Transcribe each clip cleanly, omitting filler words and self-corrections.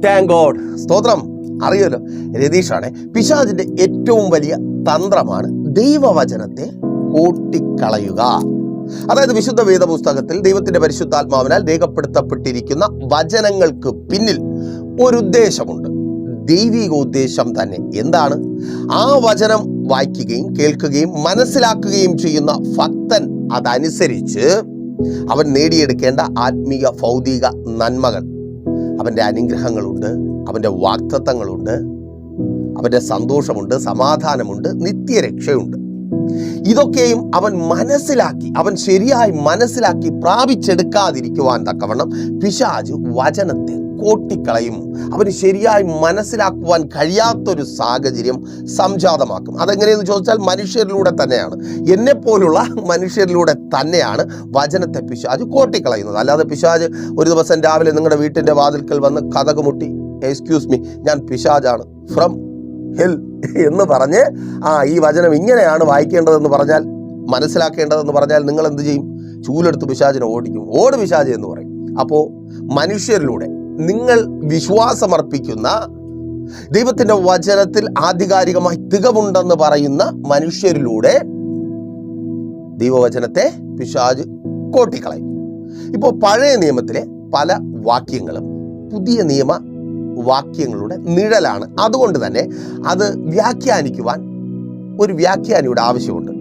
Thank God. സ്തോത്രം. അറിയാലോ, രതീഷാണ്. പിശാചിന്റെ ഏറ്റവും വലിയ തന്ത്രമാണ് ദൈവവചനത്തെ കൂട്ടിക്കളയുക. അതായത് വിശുദ്ധ വേദപുസ്തകത്തിൽ ദൈവത്തിന്റെ പരിശുദ്ധാത്മാവിനാൽ രേഖപ്പെടുത്തപ്പെട്ടിരിക്കുന്ന വചനങ്ങൾക്ക് പിന്നിൽ ഒരു ഉദ്ദേശമുണ്ട്, ദൈവിക ഉദ്ദേശം തന്നെ. എന്താണ്? ആ വചനം വായിക്കുകയും കേൾക്കുകയും മനസ്സിലാക്കുകയും ചെയ്യുന്ന ഭക്തൻ അതനുസരിച്ച് അവൻ നേടിയെടുക്കേണ്ട ആത്മീയ ഭൗതിക നന്മകൾ, അവൻ്റെ അനുഗ്രഹങ്ങളുണ്ട്, അവൻ്റെ വാഗ്ദത്തങ്ങളുണ്ട്, അവൻ്റെ സന്തോഷമുണ്ട്, സമാധാനമുണ്ട്, നിത്യരക്ഷയുണ്ട്. ഇതൊക്കെയും അവൻ മനസ്സിലാക്കി, അവൻ ശരിയായി മനസ്സിലാക്കി പ്രാപിച്ചെടുക്കാതിരിക്കുവാൻ തക്കവണ്ണം പിശാച് വചനത്തെ കോട്ടിക്കളയും. അവന് ശരിയായി മനസ്സിലാക്കുവാൻ കഴിയാത്തൊരു സാഹചര്യം സംജാതമാക്കും. അതെങ്ങനെയെന്ന് ചോദിച്ചാൽ മനുഷ്യരിലൂടെ തന്നെയാണ്, എന്നെപ്പോലുള്ള മനുഷ്യരിലൂടെ തന്നെയാണ് വചനത്തെ പിശാച് കോട്ടിക്കളയുന്നത്. അല്ലാതെ പിശാച് ഒരു ദിവസം രാവിലെ നിങ്ങളുടെ വീട്ടിൻ്റെ വാതിൽക്കൽ വന്ന് കതക് മുട്ടി, എക്സ്ക്യൂസ് മീ, ഞാൻ പിശാചാണ് ഫ്രം ഹെൽ എന്ന് പറഞ്ഞ് ഈ വചനം ഇങ്ങനെയാണ് വായിക്കേണ്ടതെന്ന് പറഞ്ഞാൽ, മനസ്സിലാക്കേണ്ടതെന്ന് പറഞ്ഞാൽ നിങ്ങൾ എന്ത് ചെയ്യും? ചൂലെടുത്ത് പിശാചിനെ ഓടിക്കും. ഓട് പിശാച് എന്ന് പറയും. അപ്പോൾ മനുഷ്യരിലൂടെ നിങ്ങൾ വിശ്വാസമർപ്പിക്കുന്ന ദൈവത്തിൻ്റെ വചനത്തിൽ ആധികാരികമായി തികവുണ്ടെന്ന് പറയുന്ന മനുഷ്യരിലൂടെ ദൈവവചനത്തെ പിശാച് കോട്ടിക്കളയും. ഇപ്പോൾ പഴയ നിയമത്തിലെ പല വാക്യങ്ങളും പുതിയ നിയമ വാക്യങ്ങളുടെ നിഴലാണ്. അതുകൊണ്ട് തന്നെ അത് വ്യാഖ്യാനിക്കുവാൻ ഒരു വ്യാഖ്യാനിയുടെ ആവശ്യമുണ്ട്.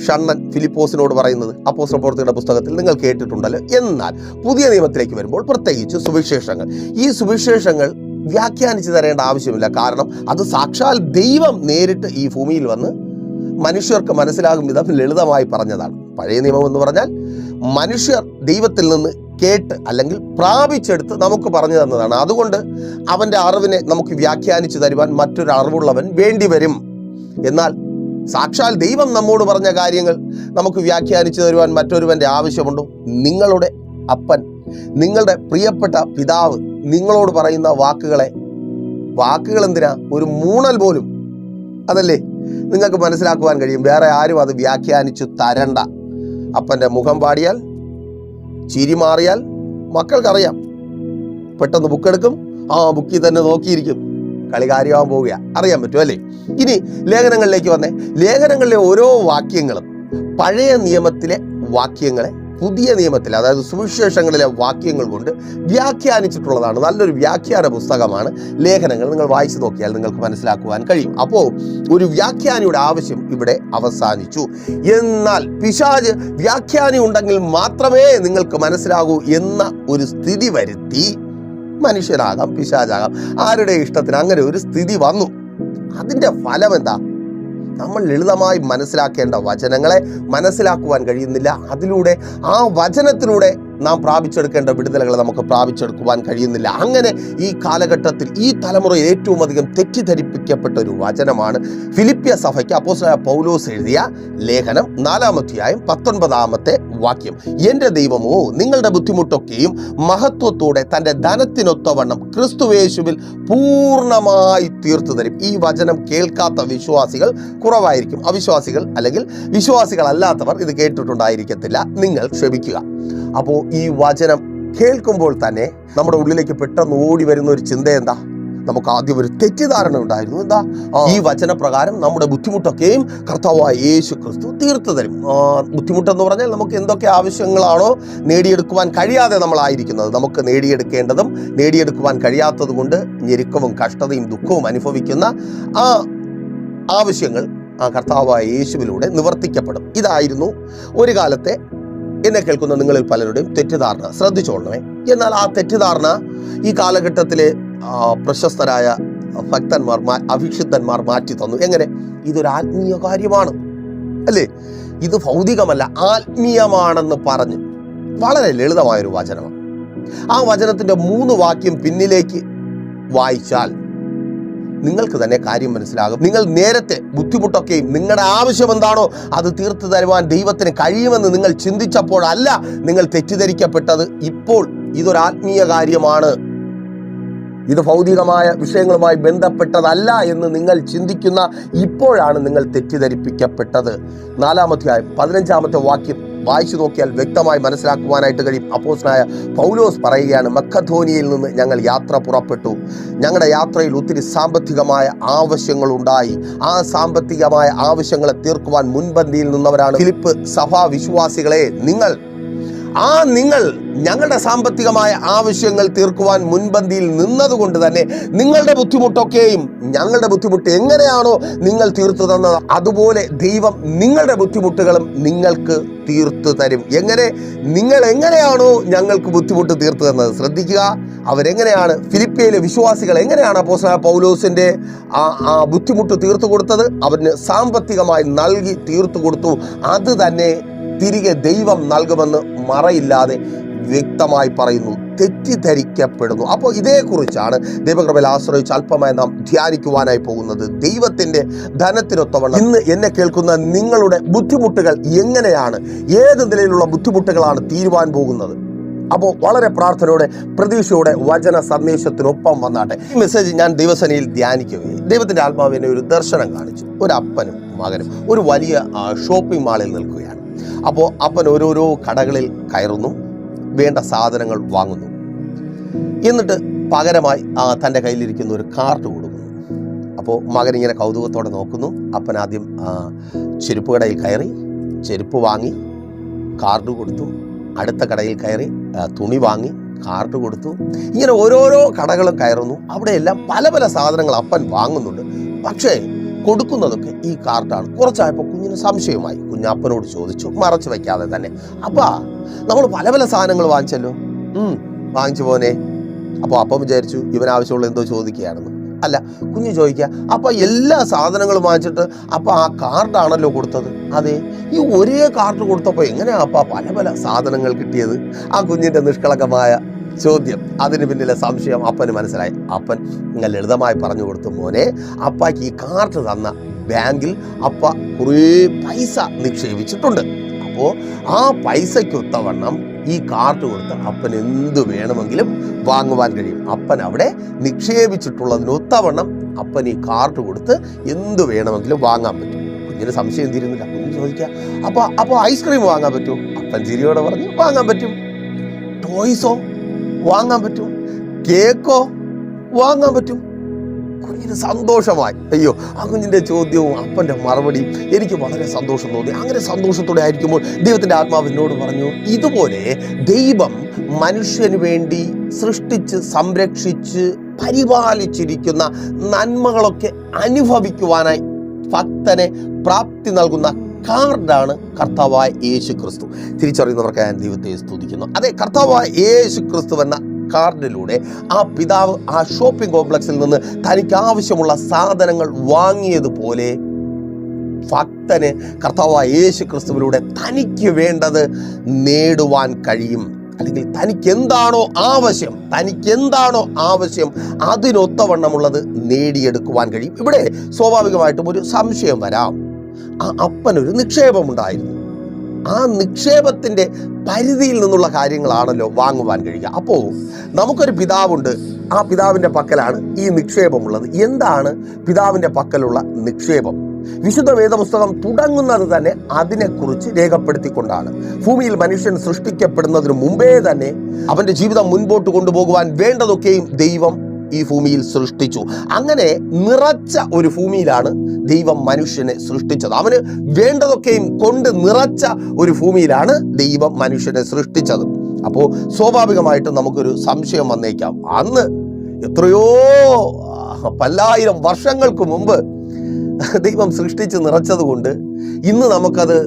ഷണ്ണൻ ഫിലിപ്പോസിനോട് പറയുന്നത് അപ്പോസ്തല പ്രവൃത്തികളുടെ പുസ്തകത്തിൽ നിങ്ങൾ കേട്ടിട്ടുണ്ടല്ലോ. എന്നാൽ പുതിയ നിയമത്തിലേക്ക് വരുമ്പോൾ, പ്രത്യേകിച്ച് സുവിശേഷങ്ങൾ, ഈ സുവിശേഷങ്ങൾ വ്യാഖ്യാനിച്ചു തരേണ്ട ആവശ്യമില്ല. കാരണം അത് സാക്ഷാൽ ദൈവം നേരിട്ട് ഈ ഭൂമിയിൽ വന്ന് മനുഷ്യർക്ക് മനസ്സിലാകും വിധം ലളിതമായി പറഞ്ഞതാണ്. പഴയ നിയമം എന്ന് പറഞ്ഞാൽ മനുഷ്യർ ദൈവത്തിൽ നിന്ന് കേട്ട് അല്ലെങ്കിൽ പ്രാപിച്ചെടുത്ത് നമുക്ക് പറഞ്ഞു തന്നതാണ്. അതുകൊണ്ട് അവൻ്റെ അറിവിനെ നമുക്ക് വ്യാഖ്യാനിച്ചു തരുവാൻ മറ്റൊരു അറിവുള്ളവൻ വേണ്ടി വരും. എന്നാൽ സാക്ഷാൽ ദൈവം നമ്മോട് പറഞ്ഞ കാര്യങ്ങൾ നമുക്ക് വ്യാഖ്യാനിച്ചു തരുവാൻ മറ്റൊരുവൻ്റെ ആവശ്യമുണ്ടോ? നിങ്ങളുടെ അപ്പൻ, നിങ്ങളുടെ പ്രിയപ്പെട്ട പിതാവ് നിങ്ങളോട് പറയുന്ന വാക്കുകൾ എന്തിനാ? ഒരു മൂണൽ പോലും അതല്ലേ നിങ്ങൾക്ക് മനസ്സിലാക്കുവാൻ കഴിയും. വേറെ ആരും അത് വ്യാഖ്യാനിച്ചു തരണ്ട. അപ്പൻ്റെ മുഖം പാടിയാൽ, ചിരി മാറിയാൽ മക്കൾക്കറിയാം. പെട്ടെന്ന് ബുക്കെടുക്കും, ബുക്കിൽ തന്നെ നോക്കിയിരിക്കും, കളി കാര്യമാകാൻ പോവുക, അറിയാൻ പറ്റും അല്ലേ? ഇനി ലേഖനങ്ങളിലേക്ക് വന്നേ. ലേഖനങ്ങളിലെ ഓരോ വാക്യങ്ങളും പഴയ നിയമത്തിലെ വാക്യങ്ങളെ പുതിയ നിയമത്തിൽ, അതായത് സുവിശേഷങ്ങളിലെ വാക്യങ്ങൾ കൊണ്ട് വ്യാഖ്യാനിച്ചിട്ടുള്ളതാണ്. നല്ലൊരു വ്യാഖ്യാന പുസ്തകമാണ് ലേഖനങ്ങൾ. നിങ്ങൾ വായിച്ചു നോക്കിയാൽ നിങ്ങൾക്ക് മനസ്സിലാക്കുവാൻ കഴിയും. അപ്പോൾ ഒരു വ്യാഖ്യാനിയുടെ ആവശ്യം ഇവിടെ അവസാനിച്ചു. എന്നാൽ പിശാച് വ്യാഖ്യാനി ഉണ്ടെങ്കിൽ മാത്രമേ നിങ്ങൾക്ക് മനസ്സിലാകൂ എന്ന ഒരു സ്ഥിതി വരുത്തി, മനുഷ്യനാകാം പിശാചാകാം, ആരുടെ ഇഷ്ടത്തിന് അങ്ങനെ ഒരു സ്ഥിതി വന്നു. അതിൻ്റെ ഫലം എന്താ? നമ്മൾ ലളിതമായി മനസ്സിലാക്കേണ്ട വചനങ്ങളെ മനസ്സിലാക്കുവാൻ കഴിയുന്നില്ല. അതിലൂടെ ആ വചനത്തിലൂടെ നാം പ്രാപിച്ചെടുക്കേണ്ട വിടുതലുകളെ നമുക്ക് പ്രാപിച്ചെടുക്കുവാൻ കഴിയുന്നില്ല. അങ്ങനെ ഈ കാലഘട്ടത്തിൽ, ഈ തലമുറയിൽ ഏറ്റവും അധികം തെറ്റിദ്ധരിപ്പിക്കപ്പെട്ട ഒരു വചനമാണ് ഫിലിപ്പിയ സഭയ്ക്ക് അപ്പോസ്തലനായ പൗലോസ് എഴുതിയ ലേഖനം 4-ാം അധ്യായം 19-ാമത്തെ വാക്യം. എൻ്റെ ദൈവമോ നിങ്ങളുടെ ബുദ്ധിമുട്ടൊക്കെയും മഹത്വത്തോടെ തൻ്റെ ധനത്തിനൊത്തവണ്ണം ക്രിസ്തുയേശുവിൽ പൂർണ്ണമായി തീർത്തു തരും. ഈ വചനം കേൾക്കാത്ത വിശ്വാസികൾ കുറവായിരിക്കും. അവിശ്വാസികൾ അല്ലെങ്കിൽ വിശ്വാസികളല്ലാത്തവർ ഇത് കേട്ടിട്ടുണ്ടായിരിക്കത്തില്ല. നിങ്ങൾ ക്ഷമിക്കുക. അപ്പോൾ ഈ വചനം കേൾക്കുമ്പോൾ തന്നെ നമ്മുടെ ഉള്ളിലേക്ക് പെട്ടെന്ന് ഓടി വരുന്ന ഒരു ചിന്ത എന്താ? നമുക്ക് ആദ്യം ഒരു തെറ്റിദ്ധാരണ ഉണ്ടായിരുന്നു. എന്താ? ഈ വചനപ്രകാരം നമ്മുടെ ബുദ്ധിമുട്ടൊക്കെയും കർത്താവായ യേശു ക്രിസ്തു തീർത്തു തരും. ബുദ്ധിമുട്ടെന്ന് പറഞ്ഞാൽ നമുക്ക് എന്തൊക്കെ ആവശ്യങ്ങളാണോ നേടിയെടുക്കുവാൻ കഴിയാതെ നമ്മളായിരിക്കുന്നത്, നമുക്ക് നേടിയെടുക്കേണ്ടതും നേടിയെടുക്കുവാൻ കഴിയാത്തത് കൊണ്ട് ഞെരുക്കവും കഷ്ടതയും ദുഃഖവും അനുഭവിക്കുന്ന ആ ആവശ്യങ്ങൾ കർത്താവായ യേശുവിലൂടെ നിവർത്തിക്കപ്പെടും. ഇതായിരുന്നു ഒരു കാലത്തെ എന്നെ കേൾക്കുന്ന നിങ്ങളിൽ പലരുടെയും തെറ്റിദ്ധാരണ. ശ്രദ്ധിച്ചോളണമേ. എന്നാൽ ആ തെറ്റിദ്ധാരണ ഈ കാലഘട്ടത്തിലെ പ്രശസ്തരായ ഭക്തന്മാർ, അഭിഷിക്തന്മാർ മാറ്റി തന്നു. എങ്ങനെ? ഇതൊരു ആത്മീയ കാര്യമാണ് അല്ലേ, ഇത് ഭൗതികമല്ല, ആത്മീയമാണെന്ന് പറഞ്ഞ് വളരെ ലളിതമായൊരു വചനമാണ്. ആ വചനത്തിൻ്റെ 3 വാക്യം പിന്നിലേക്ക് വായിച്ചാൽ നിങ്ങൾക്ക് തന്നെ കാര്യം മനസ്സിലാകും. നിങ്ങൾ നേരത്തെ ബുദ്ധിമുട്ടൊക്കെയും നിങ്ങളുടെ ആവശ്യം എന്താണോ അത് തീർത്തു തരുവാൻ ദൈവത്തിന് കഴിയുമെന്ന് നിങ്ങൾ ചിന്തിച്ചപ്പോഴല്ല നിങ്ങൾ തെറ്റിദ്ധരിക്കപ്പെട്ടത്. ഇപ്പോൾ ഇതൊരു ആത്മീയ കാര്യമാണ്, ഇത് ഭൗതികമായ വിഷയങ്ങളുമായി ബന്ധപ്പെട്ടതല്ല എന്ന് നിങ്ങൾ ചിന്തിക്കുന്ന ഇപ്പോഴാണ് നിങ്ങൾ തെറ്റിദ്ധരിപ്പിക്കപ്പെട്ടത്. 4-ാം അധ്യായം 15-ാമത്തെ വാക്യം വായിച്ചു നോക്കിയാൽ വ്യക്തമായി മനസ്സിലാക്കുവാനായിട്ട് കഴിയും. അപ്പോസ്തലനായ പൗലോസ് പറയുകയാണ്, മക്കധോനിയയിൽ നിന്ന് ഞങ്ങൾ യാത്ര പുറപ്പെട്ടു. ഞങ്ങളുടെ യാത്രയിൽ ഒത്തിരി സാമ്പത്തികമായ ആവശ്യങ്ങളുണ്ടായി. ആ സാമ്പത്തികമായ ആവശ്യങ്ങളെ തീർക്കുവാൻ മുൻപന്തിയിൽ നിന്നവരാണ് ഫിലിപ്പ് സഭാ വിശ്വാസികളെ. നിങ്ങൾ ഞങ്ങളുടെ സാമ്പത്തികമായ ആവശ്യങ്ങൾ തീർക്കുവാൻ മുൻപന്തിയിൽ നിന്നതുകൊണ്ട് തന്നെ നിങ്ങളുടെ ബുദ്ധിമുട്ടൊക്കെയും ഞങ്ങളുടെ ബുദ്ധിമുട്ട് എങ്ങനെയാണോ നിങ്ങൾ തീർത്തു തന്നത്, അതുപോലെ ദൈവം നിങ്ങളുടെ ബുദ്ധിമുട്ടുകളും നിങ്ങൾക്ക് തീർത്തു തരും. നിങ്ങൾ എങ്ങനെയാണോ ഞങ്ങൾക്ക് ബുദ്ധിമുട്ട് തീർത്തു തന്നത്, ശ്രദ്ധിക്കുക. അവരെങ്ങനെയാണ്, ഫിലിപ്പിയിലെ വിശ്വാസികൾ എങ്ങനെയാണ് അപ്പോസ്തലനായ പൗലോസിന്റെ ആ ബുദ്ധിമുട്ട് തീർത്തു കൊടുത്തത്? അവന് സാമ്പത്തികമായി നൽകി തീർത്തു കൊടുത്തു. അത് തന്നെ തിരികെ ദൈവം നൽകുമെന്ന് മറയില്ലാതെ വ്യക്തമായി പറയുന്നു. തെറ്റിദ്ധരിക്കപ്പെടുന്നു. അപ്പോൾ ഇതേക്കുറിച്ചാണ് ദൈവകൃപയിൽ ആശ്രയിച്ച് അല്പമായി നാം ധ്യാനിക്കുവാനായി പോകുന്നത്. ദൈവത്തിൻ്റെ ധനത്തിനൊത്തവണ്ണം ഇന്ന് എന്നെ കേൾക്കുന്ന നിങ്ങളുടെ ബുദ്ധിമുട്ടുകൾ എങ്ങനെയാണ്, ഏത് നിലയിലുള്ള ബുദ്ധിമുട്ടുകളാണ് തീരുവാൻ പോകുന്നത്? അപ്പോൾ വളരെ പ്രാർത്ഥനയോടെ പ്രതീക്ഷയോടെ വചന സന്ദേശത്തിനൊപ്പം വന്നാട്ടെ. ഈ മെസ്സേജ് ഞാൻ ദൈവസേനയിൽ ധ്യാനിക്കുകയും ദൈവത്തിൻ്റെ ആത്മാവിനെ ഒരു ദർശനം കാണിച്ചു. ഒരു അപ്പനും മകനും ഒരു വലിയ ഷോപ്പിംഗ് മാളിൽ നിൽക്കുകയാണ്. അപ്പോൾ അപ്പൻ ഓരോരോ കടകളിൽ കയറുന്നു, വേണ്ട സാധനങ്ങൾ വാങ്ങുന്നു. എന്നിട്ട് പകരമായി തൻ്റെ കയ്യിലിരിക്കുന്ന ഒരു കാർഡ് കൊടുക്കുന്നു. അപ്പോൾ മകൻ ഇങ്ങനെ കൗതുകത്തോടെ നോക്കുന്നു. അപ്പൻ ആദ്യം ചെരുപ്പ് കടയിൽ കയറി ചെരുപ്പ് വാങ്ങി, കാർഡ് കൊടുത്തു. അടുത്ത കടയിൽ കയറി തുണി വാങ്ങി, കാർഡ് കൊടുത്തു. ഇങ്ങനെ ഓരോരോ കടകളും കയറുന്നു. അവിടെയെല്ലാം പല പല സാധനങ്ങൾ അപ്പൻ വാങ്ങുന്നുണ്ട്. പക്ഷേ കൊടുക്കുന്നതൊക്കെ ഈ കാർഡാണ്. കുറച്ചായപ്പോൾ കുഞ്ഞിന് സംശയമായി. കുഞ്ഞപ്പനോട് ചോദിച്ചു, മറച്ചു വയ്ക്കാതെ തന്നെ, അപ്പാ നമ്മൾ പല പല സാധനങ്ങൾ വാങ്ങിച്ചല്ലോ, വാങ്ങിച്ചു പോനെ. അപ്പോൾ അപ്പം വിചാരിച്ചു ഇവൻ ആവശ്യമുള്ള എന്തോ ചോദിക്കുകയാണെന്ന്. അല്ല, കുഞ്ഞ് ചോദിക്കുക, അപ്പം എല്ലാ സാധനങ്ങളും വാങ്ങിച്ചിട്ട് അപ്പം ആ കാർഡാണല്ലോ കൊടുത്തത്. അതെ, ഈ ഒരേ കാർഡ് കൊടുത്തപ്പോൾ എങ്ങനെയാ അപ്പം പല പല സാധനങ്ങൾ കിട്ടിയത്? ആ കുഞ്ഞിൻ്റെ നിഷ്കളങ്കമായ ചോദ്യം, അതിന് പിന്നിലെ സംശയം അപ്പന് മനസ്സിലായി. അപ്പൻ ഇങ്ങനെ ലളിതമായി പറഞ്ഞു കൊടുത്തു, മോനെ, അപ്പാക്ക് ഈ കാർഡ് തന്ന ബാങ്കിൽ അപ്പ കുറേ പൈസ നിക്ഷേപിച്ചിട്ടുണ്ട്. അപ്പോൾ ആ പൈസയ്ക്കൊത്തവണ്ണം ഈ കാർഡ് കൊടുത്ത് അപ്പൻ എന്ത് വേണമെങ്കിലും വാങ്ങുവാൻ കഴിയും. അപ്പൻ അവിടെ നിക്ഷേപിച്ചിട്ടുള്ളതിനൊത്തവണ്ണം അപ്പൻ ഈ കാർഡ് കൊടുത്ത് എന്ത് വേണമെങ്കിലും വാങ്ങാൻ പറ്റും. കുഞ്ഞിന് സംശയം തീരുന്നില്ല. കുഞ്ഞ് ചോദിക്കുക, അപ്പോൾ ഐസ്ക്രീം വാങ്ങാൻ പറ്റുമോ? അപ്പൻ ചിരിയോടെ പറഞ്ഞു, വാങ്ങാൻ പറ്റും. ടോയ്സോ വാങ്ങാൻ പറ്റും. കേക്കോ വാങ്ങാൻ പറ്റും. കുഞ്ഞിന് സന്തോഷമായി. അയ്യോ, ആ കുഞ്ഞിൻ്റെ ചോദ്യവും അപ്പൻ്റെ മറുപടിയും എനിക്ക് വളരെ സന്തോഷം തോന്നി. അങ്ങനെ സന്തോഷത്തോടെ ആയിരിക്കുമ്പോൾ ദൈവത്തിൻ്റെ ആത്മാവ് എന്നോട് പറഞ്ഞു, ഇതുപോലെ ദൈവം മനുഷ്യന് വേണ്ടി സൃഷ്ടിച്ച് സംരക്ഷിച്ച് പരിപാലിച്ചിരിക്കുന്ന നന്മകളൊക്കെ അനുഭവിക്കുവാനായി ഭക്തനെ പ്രാപ്തി നൽകുന്ന കാർഡാണ് കർത്താവായ യേശു ക്രിസ്തു. തിരിച്ചറിയുന്നവർക്ക് ഞാൻ ദൈവത്തെ സ്തുതിക്കുന്നു. അതെ, കർത്താവായ യേശു ക്രിസ്തു എന്ന കാർഡിലൂടെ ആ പിതാവ് ആ ഷോപ്പിംഗ് കോംപ്ലക്സിൽ നിന്ന് തനിക്ക് ആവശ്യമുള്ള സാധനങ്ങൾ വാങ്ങിയതുപോലെ ഭക്തന് കർത്താവായ യേശു ക്രിസ്തുവിലൂടെ തനിക്ക് വേണ്ടത് നേടുവാൻ കഴിയും. അല്ലെങ്കിൽ തനിക്ക് എന്താണോ ആവശ്യം അതിനൊത്തവണ്ണമുള്ളത് നേടിയെടുക്കുവാൻ കഴിയും. ഇവിടെ സ്വാഭാവികമായിട്ടും ഒരു സംശയം വരാം. ആ അപ്പനൊരു നിക്ഷേപമുണ്ടായിരുന്നു. ആ നിക്ഷേപത്തിൻ്റെ പരിധിയിൽ നിന്നുള്ള കാര്യങ്ങളാണല്ലോ വാങ്ങുവാൻ കഴിയുക. അപ്പോൾ നമുക്കൊരു പിതാവുണ്ട്. ആ പിതാവിൻ്റെ പക്കലാണ് ഈ നിക്ഷേപമുള്ളത്. എന്താണ് പിതാവിൻ്റെ പക്കലുള്ള നിക്ഷേപം? വിശുദ്ധ വേദപുസ്തകം തുടങ്ങുന്നത് തന്നെ അതിനെക്കുറിച്ച് രേഖപ്പെടുത്തിക്കൊണ്ടാണ്. ഭൂമിയിൽ മനുഷ്യൻ സൃഷ്ടിക്കപ്പെടുന്നതിന് മുമ്പേ തന്നെ അവൻ്റെ ജീവിതം മുൻപോട്ട് കൊണ്ടുപോകുവാൻ വേണ്ടതൊക്കെയും ദൈവം ഈ ഭൂമിയിൽ സൃഷ്ടിച്ചു. അങ്ങനെ നിറച്ച ഒരു ഭൂമിയിലാണ് ദൈവം മനുഷ്യനെ സൃഷ്ടിച്ചത്. അവന് വേണ്ടതൊക്കെയും കൊണ്ട് നിറച്ച ഒരു ഭൂമിയിലാണ് ദൈവം മനുഷ്യനെ സൃഷ്ടിച്ചത്. അപ്പോൾ സ്വാഭാവികമായിട്ടും നമുക്കൊരു സംശയം വന്നേക്കാം. അന്ന് എത്രയോ പല്ലായിരം വർഷങ്ങൾക്ക് മുമ്പ് ദൈവം സൃഷ്ടിച്ച് നിറച്ചത് കൊണ്ട് ഇന്ന് നമുക്കത്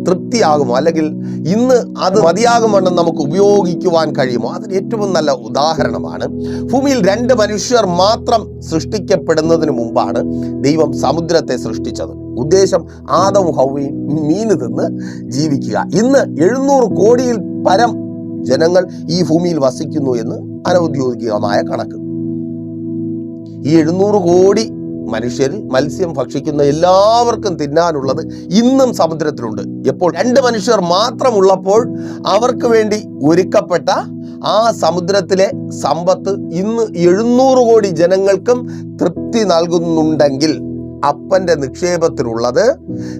തൃപ്തിയാകുമോ, അല്ലെങ്കിൽ ഇന്ന് അത് മതിയാകുമെന്ന് നമുക്ക് ഉപയോഗിക്കുവാൻ കഴിയുമോ? അതിന് ഏറ്റവും നല്ല ഉദാഹരണമാണ് ഭൂമിയിൽ 2 മനുഷ്യർ മാത്രം സൃഷ്ടിക്കപ്പെടുന്നതിന് മുമ്പാണ് ദൈവം സമുദ്രത്തെ സൃഷ്ടിച്ചത്. ഉദ്ദേശം ആദവും ഹവ്വയും മീന് തിന്ന് ജീവിക്കുക. ഇന്ന് 700 കോടിയിൽ പരം ജനങ്ങൾ ഈ ഭൂമിയിൽ വസിക്കുന്നു എന്ന് അനൗദ്യോഗികമായ കണക്ക്. ഈ 700 കോടി മനുഷ്യരിൽ മത്സ്യം ഭക്ഷിക്കുന്ന എല്ലാവർക്കും തിന്നാനുള്ളത് ഇന്നും സമുദ്രത്തിലുണ്ട്. എപ്പോൾ 2 മനുഷ്യർ മാത്രമുള്ളപ്പോൾ അവർക്ക് വേണ്ടി ഒരുക്കപ്പെട്ട ആ സമുദ്രത്തിലെ സമ്പത്ത് ഇന്ന് 700 കോടി ജനങ്ങൾക്കും തൃപ്തി നൽകുന്നുണ്ടെങ്കിൽ അപ്പന്റെ നിക്ഷേപത്തിലുള്ളത്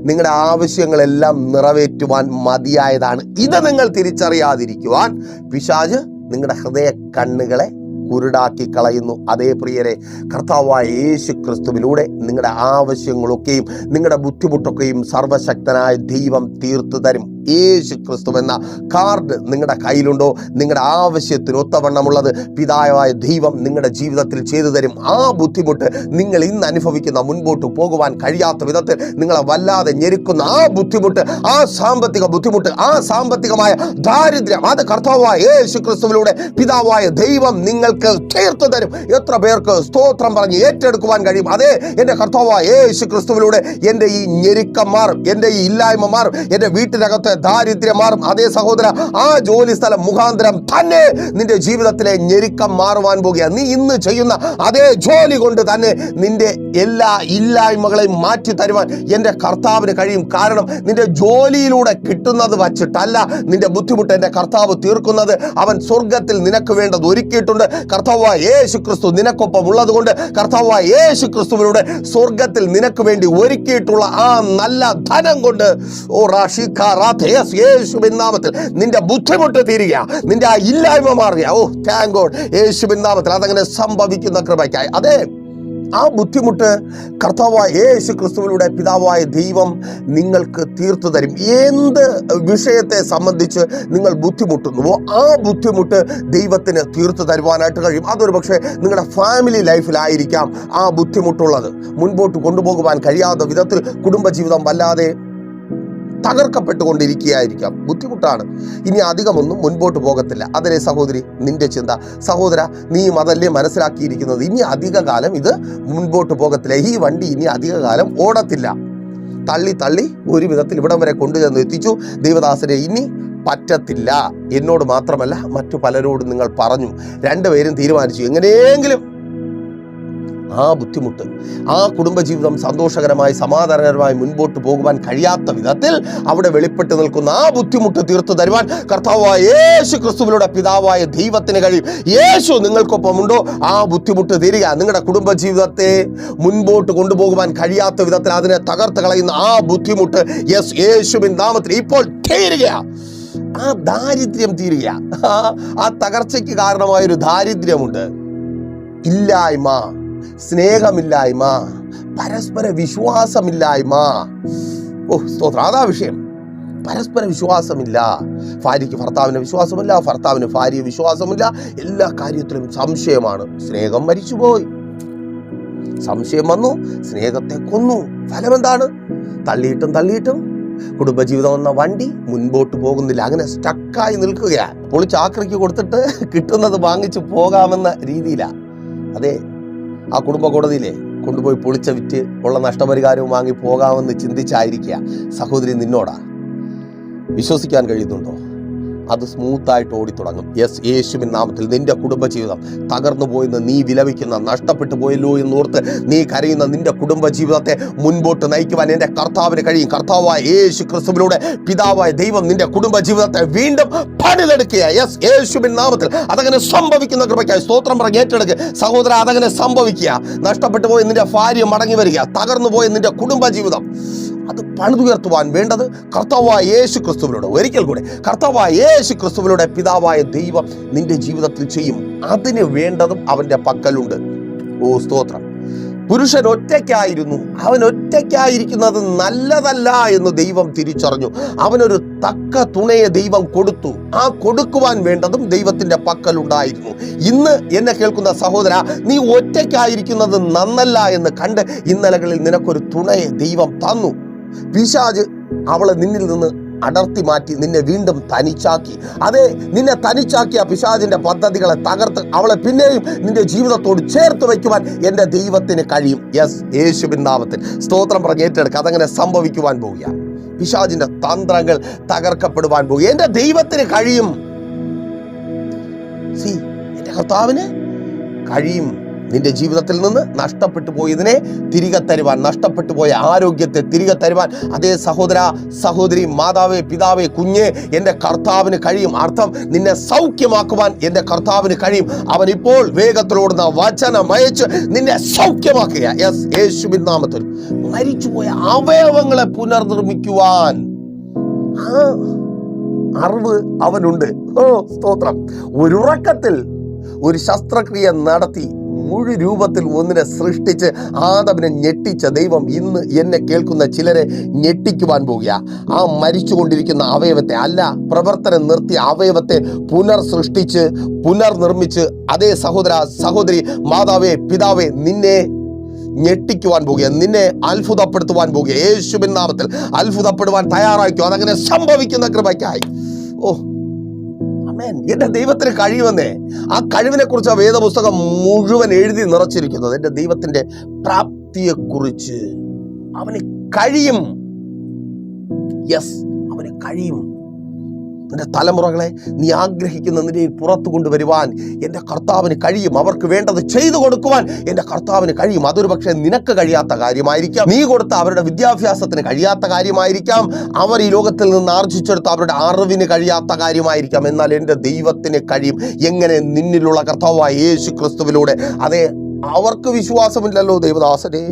നിങ്ങളുടെ ആവശ്യങ്ങളെല്ലാം നിറവേറ്റുവാൻ മതിയായതാണ്. ഇത് നിങ്ങൾ തിരിച്ചറിയാതിരിക്കുവാൻ പിശാച് നിങ്ങളുടെ ഹൃദയ കണ്ണുകളെ കുരുടാക്കി കളയുന്നു. അതേ പ്രിയരെ, കർത്താവായ യേശു ക്രിസ്തുവിലൂടെ നിങ്ങളുടെ ആവശ്യങ്ങളൊക്കെയും നിങ്ങളുടെ ബുദ്ധിമുട്ടൊക്കെയും സർവശക്തനായ ദൈവം തീർത്തു തരും. യേശു ക്രിസ്തു എന്ന കാർഡ് നിങ്ങളുടെ കയ്യിലുണ്ടോ? നിങ്ങളുടെ ആവശ്യത്തിന് ഒത്തവണ്ണമുള്ളത് പിതാവായ ദൈവം നിങ്ങളുടെ ജീവിതത്തിൽ ചെയ്തു തരും. ആ ബുദ്ധിമുട്ട്, നിങ്ങൾ ഇന്ന് അനുഭവിക്കുന്ന മുൻപോട്ട് പോകുവാൻ കഴിയാത്ത വിധത്തിൽ നിങ്ങളെ വല്ലാതെ ഞെരുക്കുന്ന ആ ബുദ്ധിമുട്ട്, ആ സാമ്പത്തിക ബുദ്ധിമുട്ട്, ആ സാമ്പത്തികമായ ദാരിദ്ര്യം, അത് കർത്താവായ യേശു ക്രിസ്തുവിലൂടെ പിതാവായ ദൈവം നിങ്ങൾക്ക് തീർത്തു തരും. എത്ര പേർക്ക് സ്തോത്രം പറഞ്ഞ് ഏറ്റെടുക്കുവാൻ കഴിയും? അതെ, എൻ്റെ കർത്താവായ യേശു ക്രിസ്തുവിലൂടെ എൻ്റെ ഈ ഞെരുക്കം മാറും, എൻ്റെ ഈ ഇല്ലായ്മ മാറും, എൻ്റെ വീട്ടിനകത്ത് ദാരിദ്ര്യം മാറും. അതേ സഹോദര, ആ ജോലി സ്ഥലം മുഖാന്തരം തന്നെ നിന്റെ ജീവിതത്തിലെ ഞെരുക്കം മാറുവാൻ പോകുക. നീ ഇന്ന് ചെയ്യുന്ന അതേ ജോലി കൊണ്ട് തന്നെ നിന്റെ എല്ലാ ഇല്ലായ്മകളെയും മാറ്റി തരുവാൻ എൻ്റെ കർത്താവിന് കഴിയും. കാരണം നിന്റെ ജോലിയിലൂടെ കിട്ടുന്നത് വച്ചിട്ടല്ല നിന്റെ ബുദ്ധിമുട്ട് എൻ്റെ കർത്താവ് തീർക്കുന്നത്. അവൻ സ്വർഗത്തിൽ നിനക്ക് വേണ്ടത് ഒരുക്കിയിട്ടുണ്ട്. കർത്താവായ യേശു ക്രിസ്തു നിനക്കൊപ്പം ഉള്ളത് കൊണ്ട് കർത്താവായ യേശു ക്രിസ്തുവിലൂടെ സ്വർഗത്തിൽ നിനക്ക് വേണ്ടി ഒരുക്കിയിട്ടുള്ള ആ നല്ല ധനം കൊണ്ട് യേശുവിൻ നാമത്തിൽ നിന്റെ ബുദ്ധിമുട്ട് തീരുക, നിന്റെ ആ ഇല്ലായ്മ മാറുക. താങ്ക് ഗോഡ്, യേശുവിൻ നാമത്തിൽ അതങ്ങനെ സംഭവിക്കുന്ന കൃപയ്ക്കായി. അതെ, ആ ബുദ്ധിമുട്ട് കർത്താവായ യേശു ക്രിസ്തുവിലൂടെ പിതാവായ ദൈവം നിങ്ങൾക്ക് തീർത്തു തരും. എന്ത് വിഷയത്തെ സംബന്ധിച്ച് നിങ്ങൾ ബുദ്ധിമുട്ടുന്നുവോ ആ ബുദ്ധിമുട്ട് ദൈവത്തിന് തീർത്തു തരുവാനായിട്ട് കഴിയും. അതൊരു പക്ഷേ നിങ്ങളുടെ ഫാമിലി ലൈഫിലായിരിക്കാം ആ ബുദ്ധിമുട്ടുള്ളത്. മുൻപോട്ട് കൊണ്ടുപോകുവാൻ കഴിയാത്ത വിധത്തിൽ കുടുംബജീവിതം വല്ലാതെ തകർക്കപ്പെട്ടുകൊണ്ടിരിക്കുകയായിരിക്കാം. ബുദ്ധിമുട്ടാണ്, ഇനി അധികമൊന്നും മുൻപോട്ട് പോകത്തില്ല. അതിലെ സഹോദരി, നിന്റെ ചിന്ത, സഹോദര, നീയും അതല്ലേ മനസ്സിലാക്കിയിരിക്കുന്നത്? ഇനി അധിക കാലം ഇത് മുൻപോട്ട് പോകത്തില്ല, ഈ വണ്ടി ഇനി അധിക കാലം ഓടത്തില്ല. തള്ളി തള്ളി ഒരു വിധത്തിൽ ഇവിടം വരെ കൊണ്ടുചെന്ന് എത്തിച്ചു ദൈവദാസരെ. ഇനി പറ്റത്തില്ല. എന്നോട് മാത്രമല്ല, മറ്റു പലരോടും നിങ്ങൾ പറഞ്ഞു. രണ്ടുപേരും തീരുമാനിച്ചു എങ്ങനെയെങ്കിലും ആ ബുദ്ധിമുട്ട്, ആ കുടുംബജീവിതം സന്തോഷകരമായി സമാധാനകരമായി മുൻപോട്ട് പോകുവാൻ കഴിയാത്ത വിധത്തിൽ അവിടെ വെളിപ്പെട്ട് നിൽക്കുന്ന ആ ബുദ്ധിമുട്ട് തീർത്തു തരുവാൻ കർത്താവായ യേശു ക്രിസ്തുവിലൂടെ പിതാവായ ദൈവത്തിന് കഴിയും. യേശു നിങ്ങൾക്കൊപ്പമുണ്ടോ? ആ ബുദ്ധിമുട്ട് തീരുക. നിങ്ങളുടെ കുടുംബജീവിതത്തെ മുൻപോട്ട് കൊണ്ടുപോകുവാൻ കഴിയാത്ത വിധത്തിൽ അതിനെ തകർത്ത് കളയുന്ന ആ ബുദ്ധിമുട്ട് യേശുവിൻ നാമത്തിൽ ഇപ്പോൾ തീരുക. ആ ദാരിദ്ര്യം തീരുക. ആ തകർച്ചയ്ക്ക് കാരണമായൊരു ദാരിദ്ര്യമുണ്ട്. ഇല്ലായ്മ, സ്നേഹമില്ലായ്മ, പരസ്പര വിശ്വാസമില്ലായ്മ. സ്തോത്രം, അതാ വിഷയം. പരസ്പര വിശ്വാസമില്ല. ഭാര്യയ്ക്ക് ഭർത്താവിന് വിശ്വാസമില്ല, ഭർത്താവിന് ഭാര്യയെ വിശ്വാസമില്ല. എല്ലാ കാര്യത്തിലും സംശയമാണ്. സ്നേഹം മരിച്ചുപോയി, സംശയം വന്നു, സ്നേഹത്തെ കൊന്നു. ഫലമെന്താണ്? തള്ളിയിട്ടും കുടുംബജീവിതം എന്ന വണ്ടി മുൻപോട്ട് പോകുന്നില്ല. അങ്ങനെ സ്റ്റക്കായി നിൽക്കുകയാണ്. പൊളിച്ചാക്രിക്ക് കൊടുത്തിട്ട് കിട്ടുന്നത് വാങ്ങിച്ചു പോകാമെന്ന രീതിയിലാണ്. അതെ, ആ കുടുംബ കോടതിയിലെ കൊണ്ടുപോയി പൊളിച്ച വിറ്റ് ഉള്ള നഷ്ടപരിഹാരവും വാങ്ങി പോകാമെന്ന് ചിന്തിച്ചായിരിക്കുക. സഹോദരി, നിന്നോടാ വിശ്വസിക്കാൻ കഴിയുന്നുണ്ടോ? അത് സ്മൂത്തായിട്ട് ഓടിത്തുടങ്ങും. യേശുവിൻ നാമത്തിൽ നിന്റെ കുടുംബജീവിതം തകർന്നു പോയെന്ന് നീ വിലപിക്കുന്ന, നഷ്ടപ്പെട്ടു പോയല്ലോ എന്നോർത്ത് നീ കരയുന്ന നിന്റെ കുടുംബജീവിതത്തെ മുൻപോട്ട് നയിക്കുവാൻ എൻ്റെ കർത്താവിന് കഴിയും. കർത്താവായ യേശു ക്രിസ്തുവിലൂടെ പിതാവായ ദൈവം നിന്റെ കുടുംബജീവിതത്തെ വീണ്ടും പണിതെടുക്കുക. യേശുവിൻ നാമത്തിൽ അതങ്ങനെ സംഭവിക്കുന്ന കൃപയ്ക്കായി സ്തോത്രം പറഞ്ഞ് ഏറ്റെടുക്കുക. സഹോദര, അതങ്ങനെ സംഭവിക്കുക. നഷ്ടപ്പെട്ടു പോയ നിന്റെ ഭാര്യ മടങ്ങി വരിക. തകർന്നു പോയ നിന്റെ കുടുംബജീവിതം അത് പണിതുയർത്തുവാൻ വേണ്ടത് കർത്താവായ യേശു ക്രിസ്തുവിലൂടെ, ഒരിക്കൽ കൂടെ കർത്താവായ യേശു ക്രിസ്തുവിലൂടെ പിതാവായ ദൈവം നിന്റെ ജീവിതത്തിൽ ചെയ്യും. അതിന് വേണ്ടതും അവൻ്റെ പക്കലുണ്ട്. സ്തോത്രം. പുരുഷൻ ഒറ്റയ്ക്കായിരുന്നു. അവൻ ഒറ്റയ്ക്കായിരിക്കുന്നത് നല്ലതല്ല എന്ന് ദൈവം തിരിച്ചറിഞ്ഞു. അവനൊരു തക്ക തുണയെ ദൈവം കൊടുത്തു. ആ കൊടുക്കുവാൻ വേണ്ടതും ദൈവത്തിൻ്റെ പക്കലുണ്ടായിരുന്നു. ഇന്ന് എന്നെ കേൾക്കുന്ന സഹോദര, നീ ഒറ്റയ്ക്കായിരിക്കുന്നത് നന്നല്ല എന്ന് കണ്ട് ഇന്നലകളിൽ നിനക്കൊരു തുണയെ ദൈവം തന്നു. പിശാച് അവളെ നിന്നിൽ നിന്ന് അടർത്തി മാറ്റി നിന്നെ വീണ്ടും തനിച്ചാക്കി. അതെ, നിന്നെ തനിച്ചാക്കിയ പിശാചിന്റെ പദ്ധതികളെ തകർത്ത് അവളെ പിന്നെയും നിന്റെ ജീവിതത്തോട് ചേർത്ത് വയ്ക്കുവാൻ എൻ്റെ ദൈവത്തിന് കഴിയും. യേശുവിൻ നാമത്തിൽ സ്തോത്രം പറഞ്ഞ് ഏറ്റെടുക്കുക. അതങ്ങനെ സംഭവിക്കുവാൻ പോവുക. പിശാചിന്റെ തന്ത്രങ്ങൾ തകർക്കപ്പെടുവാൻ പോവുക. എൻ്റെ ദൈവത്തിന് കഴിയും. എൻ്റെ കർത്താവിന് കഴിയും. നിന്റെ ജീവിതത്തിൽ നിന്ന് നഷ്ടപ്പെട്ടു പോയതിനെ തിരികെ തരുവാൻ, നഷ്ടപ്പെട്ടു പോയ ആരോഗ്യത്തെ തിരികെ തരുവാൻ അതേ സഹോദര, സഹോദരി, മാതാവേ, പിതാവേ, കുഞ്ഞെ, എൻ്റെ കർത്താവിന് കഴിയും. അർത്ഥം, നിന്നെ സൗഖ്യമാക്കുവാൻ എൻ്റെ കർത്താവിന് കഴിയും. അവൻ ഇപ്പോൾ വേഗത്തിലോടുന്ന വചനം അയച്ച് നിന്നെ സൗഖ്യമാക്കുക. യെസ്, യേശുവിൻ നാമത്തിൽ മരിച്ചുപോയ അവയവങ്ങളെ പുനർനിർമ്മിക്കുവാൻ അറിവ് അവനുണ്ട്. സ്തോത്രം. ഒരു ഉറക്കത്തിൽ ഒരു ശസ്ത്രക്രിയ നടത്തി മുഴു രൂപത്തിൽ ഒന്നിനെ സൃഷ്ടിച്ച് ആദമിനെ ഞെട്ടിച്ച ദൈവം ഇന്ന് എന്നെ കേൾക്കുന്ന ചിലരെ ഞെട്ടിക്കുവാൻ പോകുക. ആ മരിച്ചുകൊണ്ടിരിക്കുന്ന അവയവത്തെ അല്ല, പ്രവർത്തനം നിർത്തിയ അവയവത്തെ പുനർസൃഷ്ടിച്ച് പുനർനിർമ്മിച്ച് അതേ സഹോദര, സഹോദരി, മാതാവേ, പിതാവേ, നിന്നെ ഞെട്ടിക്കുവാൻ പോകുക, നിന്നെ അത്ഭുതപ്പെടുത്തുവാൻ പോകുക. യേശുവിൻ നാമത്തിൽ അത്ഭുതപ്പെടുവാൻ തയ്യാറായിക്കോ. അതങ്ങനെ സംഭവിക്കുന്ന കൃപയ്ക്കായി. എന്റെ ദൈവത്തിന് കഴിയുമെന്നേ. ആ കഴിവിനെ കുറിച്ച് ആ വേദപുസ്തകം മുഴുവൻ എഴുതി നിറച്ചിരിക്കുന്നത്. എന്റെ ദൈവത്തിന്റെ പ്രാപ്തിയെ കുറിച്ച്. അവന് കഴിയും. യെസ്, അവന് കഴിയും. നിന്റെ തലമുറകളെ നീ ആഗ്രഹിക്കുന്ന നിലയിൽ പുറത്തു കൊണ്ടുവരുവാൻ എൻ്റെ കർത്താവിന് കഴിയും. അവർക്ക് വേണ്ടത് ചെയ്തു കൊടുക്കുവാൻ എൻ്റെ കർത്താവിന് കഴിയും. അതൊരു പക്ഷേ നിനക്ക് കഴിയാത്ത കാര്യമായിരിക്കാം, നീ കൊടുത്ത അവരുടെ വിദ്യാഭ്യാസത്തിന് കഴിയാത്ത കാര്യമായിരിക്കാം, അവർ ഈ ലോകത്തിൽ നിന്ന് ആർജിച്ചെടുത്ത അവരുടെ അറിവിന് കഴിയാത്ത കാര്യമായിരിക്കാം. എന്നാൽ എൻ്റെ ദൈവത്തിന് കഴിയും. എങ്ങനെ? നിന്നിലുള്ള കർത്താവായ യേശു ക്രിസ്തുവിലൂടെ. അതെ, അവർക്ക് വിശ്വാസമില്ലല്ലോ ദൈവദാസനെ,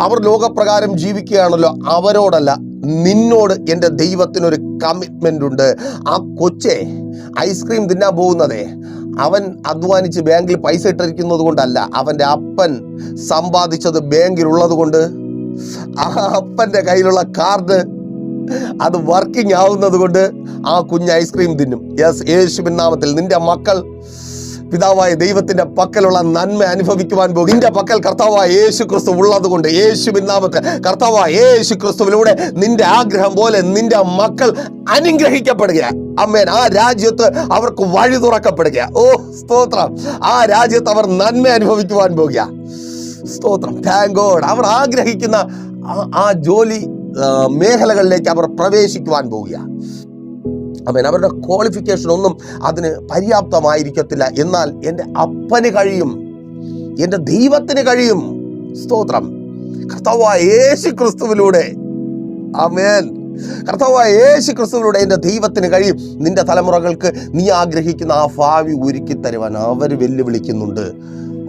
അവർ ലോകപ്രകാരം ജീവിക്കുകയാണല്ലോ. അവരോടല്ല, നിന്നോട് എൻ്റെ ദൈവത്തിനൊരു കമ്മിറ്റ്മെൻ്റ് ഉണ്ട്. ആ കൊച്ചെ ഐസ്ക്രീം തിന്നാൻ പോകുന്നതേ അവൻ അധ്വാനിച്ച് ബാങ്കിൽ പൈസ ഇട്ടിരിക്കുന്നത് കൊണ്ടല്ല, അവൻ്റെ അപ്പൻ സമ്പാദിച്ചത് ബാങ്കിലുള്ളത് കൊണ്ട്. ആ അപ്പൻ്റെ കയ്യിലുള്ള കാർഡ് അത് വർക്കിംഗ് ആവുന്നത് കൊണ്ട് ആ കുഞ്ഞ് ഐസ്ക്രീം തിന്നും. യെസ്, യേശുവിൻ നാമത്തിൽ നിന്റെ മക്കൾ പിതാവായ ദൈവത്തിന്റെ പക്കലുള്ള നന്മ അനുഭവിക്കുവാൻ പോകും. നിന്റെ പക്കൽ കർത്താവായ യേശു ക്രിസ്തു ഉള്ളത് കൊണ്ട് യേശുവിൻ നാമത്തിൽ കർത്താവായ യേശു ക്രിസ്തുവിലൂടെ നിന്റെ ആഗ്രഹം പോലെ നിന്റെ മക്കൾ അനുഗ്രഹിക്കപ്പെടുക. അമ്മേൻ. ആ രാജ്യത്ത് അവർക്ക് വഴി തുറക്കപ്പെടുക. ഓ സ്തോത്രം. ആ രാജ്യത്ത് അവർ നന്മ അനുഭവിക്കുവാൻ പോകുക. സ്തോത്രം. Thank God. അവർ ആഗ്രഹിക്കുന്ന ആ ജോലി മേഖലകളിലേക്ക് അവർ പ്രവേശിക്കുവാൻ പോവുക. അവരുടെ ക്വാളിഫിക്കേഷൻ ഒന്നും അതിന് പര്യാപ്തമായിരിക്കത്തില്ല. എന്നാൽ എൻ്റെ അപ്പന് കഴിയും, എൻ്റെ ദൈവത്തിന് കഴിയും. സ്തോത്രം. കർത്താവായ യേശു ക്രിസ്തുവിലൂടെ. ആമേൻ. കർത്താവായ യേശു ക്രിസ്തുവിലൂടെ എൻ്റെ ദൈവത്തിന് കഴിയും. നിന്റെ തലമുറകൾക്ക് നീ ആഗ്രഹിക്കുന്ന ആ ഭാവി ഒരുക്കി തരുവാൻ അവർ വെല്ലുവിളിക്കുന്നുണ്ട്.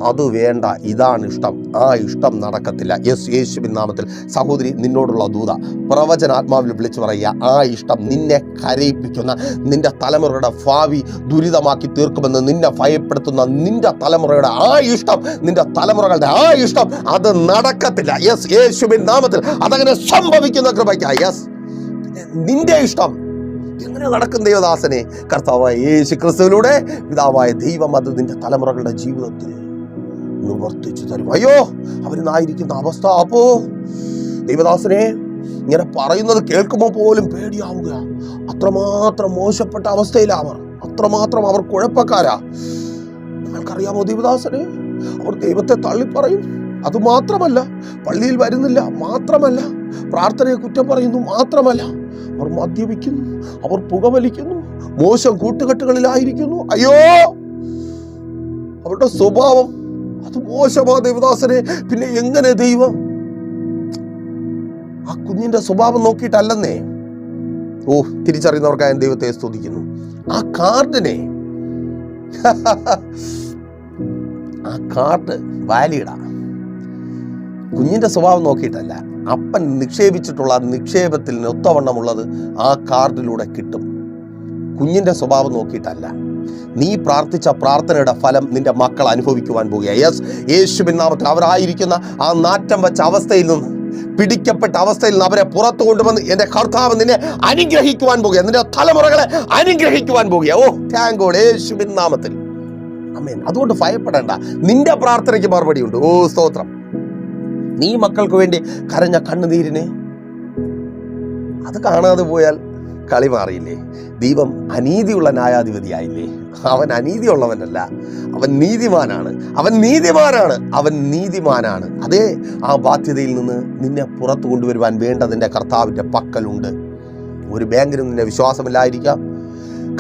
അത് വേണ്ട, ഇതാണ് ഇഷ്ടം. ആ ഇഷ്ടം നടക്കത്തില്ല. യെസ്, യേശുവിൻ നാമത്തിൽ സഹോദരി, നിന്നോടുള്ള ദൂത പ്രവചനാത്മാവിൽ വിളിച്ചു പറയുക. ആ ഇഷ്ടം നിന്നെ കരയിപ്പിക്കുന്ന, നിന്റെ തലമുറയുടെ ഭാവി ദുരിതമാക്കി തീർക്കുമെന്ന് നിന്നെ ഭയപ്പെടുത്തുന്ന നിന്റെ തലമുറയുടെ ആ ഇഷ്ടം, നിന്റെ തലമുറകളുടെ ആ ഇഷ്ടം, അത് നടക്കത്തില്ല. യെസ്, യേശുവിൻ നാമത്തിൽ അതങ്ങനെ സംഭവിക്കുന്ന കൃപയ്ക്കായി. യെസ്, നിന്റെ ഇഷ്ടം എങ്ങനെ നടക്കും ദൈവദാസനെ? കർത്താവായ യേശു ക്രിസ്തുവിലൂടെ പിതാവായ ദൈവം അത് നിന്റെ തലമുറകളുടെ ജീവിതത്തിൽ നിവർത്തിച്ചു തരും. അയ്യോ, അവരിന്നായിരിക്കുന്ന അവസ്ഥ. അപ്പോ ദൈവദാസനെ, ഇങ്ങനെ പറയുന്നത് കേൾക്കുമ്പോൾ പോലും പേടിയാവുക. അത്രമാത്രം മോശപ്പെട്ട അവസ്ഥയിലാണ് അവർ. അത്രമാത്രം അവർ കുഴപ്പക്കാരാ. നിങ്ങൾക്കറിയാമോ ദൈവദാസനെ, അവർ ദൈവത്തെ തള്ളിപ്പറയും. അതുമാത്രമല്ല, പള്ളിയിൽ വരുന്നില്ല മാത്രമല്ല, പ്രാർത്ഥനയെ കുറ്റം പറയുന്നു മാത്രമല്ല, അവർ മദ്യപിക്കുന്നു, അവർ പുകവലിക്കുന്നു, മോശം കൂട്ടുകെട്ടുകളിലായിരിക്കുന്നു. അയ്യോ, അവരുടെ സ്വഭാവം അത് മോശമാ ദൈവദാസനെ. പിന്നെ എങ്ങനെ ദൈവം ആ കുഞ്ഞിന്റെ സ്വഭാവം നോക്കിയിട്ടല്ലെന്നേ. ഓ, തിരിച്ചറിയുന്നവർക്കായി ദൈവത്തെ സ്തുതിക്കുന്നു. ആ കാർഡിനെ ആ കാർഡ് വാലിഡാ. കുഞ്ഞിന്റെ സ്വഭാവം നോക്കിയിട്ടല്ല, അപ്പൻ നിക്ഷേപിച്ചിട്ടുള്ള നിക്ഷേപത്തിൽ ഒത്തവണ്ണമുള്ളത് ആ കാർഡിലൂടെ കിട്ടും. കുഞ്ഞിന്റെ സ്വഭാവം നോക്കിയിട്ടല്ല. നീ പ്രാർത്ഥിച്ച പ്രാർത്ഥനയുടെ ഫലം നിന്റെ മക്കൾ അനുഭവിക്കുവാൻ പോകുക. യെസ്, യേശുവിൻ നാമത്തിൽ അവരായിരിക്കുന്ന ആ നാറ്റം വെച്ച അവസ്ഥയിൽ നിന്ന്, പിടിക്കപ്പെട്ട അവസ്ഥയിൽ നിന്ന് അവരെ പുറത്തു കൊണ്ടുവന്ന് എൻ്റെ കർത്താവ് നിന്നെ അനുഗ്രഹിക്കുവാൻ പോകുക. നിന്റെ തലമുറകളെ അനുഗ്രഹിക്കുവാൻ പോകുക. ഓ താങ്ക് ഗോഡ്, യേശുവിൻ നാമത്തിൽ. ആമേൻ. അതുകൊണ്ട് ഭയപ്പെടേണ്ട, നിന്റെ പ്രാർത്ഥനയ്ക്ക് മറുപടിയുണ്ട്. ഓ സ്തോത്രം. നീ മക്കൾക്ക് വേണ്ടി കരഞ്ഞ കണ്ണുനീരിനെ അത് കാണാതെ പോയാൽ കളി മാറിയില്ലേ? ദൈവം അനീതിയുള്ള ന്യായാധിപതിയായില്ലേ? അവൻ അനീതിയുള്ളവനല്ല, അവൻ നീതിമാനാണ്. അവൻ നീതിമാനാണ്. അവൻ നീതിമാനാണ്. അതേ, ആ ബാധ്യതയിൽ നിന്ന് നിന്നെ പുറത്തു കൊണ്ടുവരുവാൻ വേണ്ടതിൻ്റെ കർത്താവിൻ്റെ പക്കലുണ്ട്. ഒരു ബാങ്കിനും നിന്നെ വിശ്വാസമില്ലായിരിക്കാം,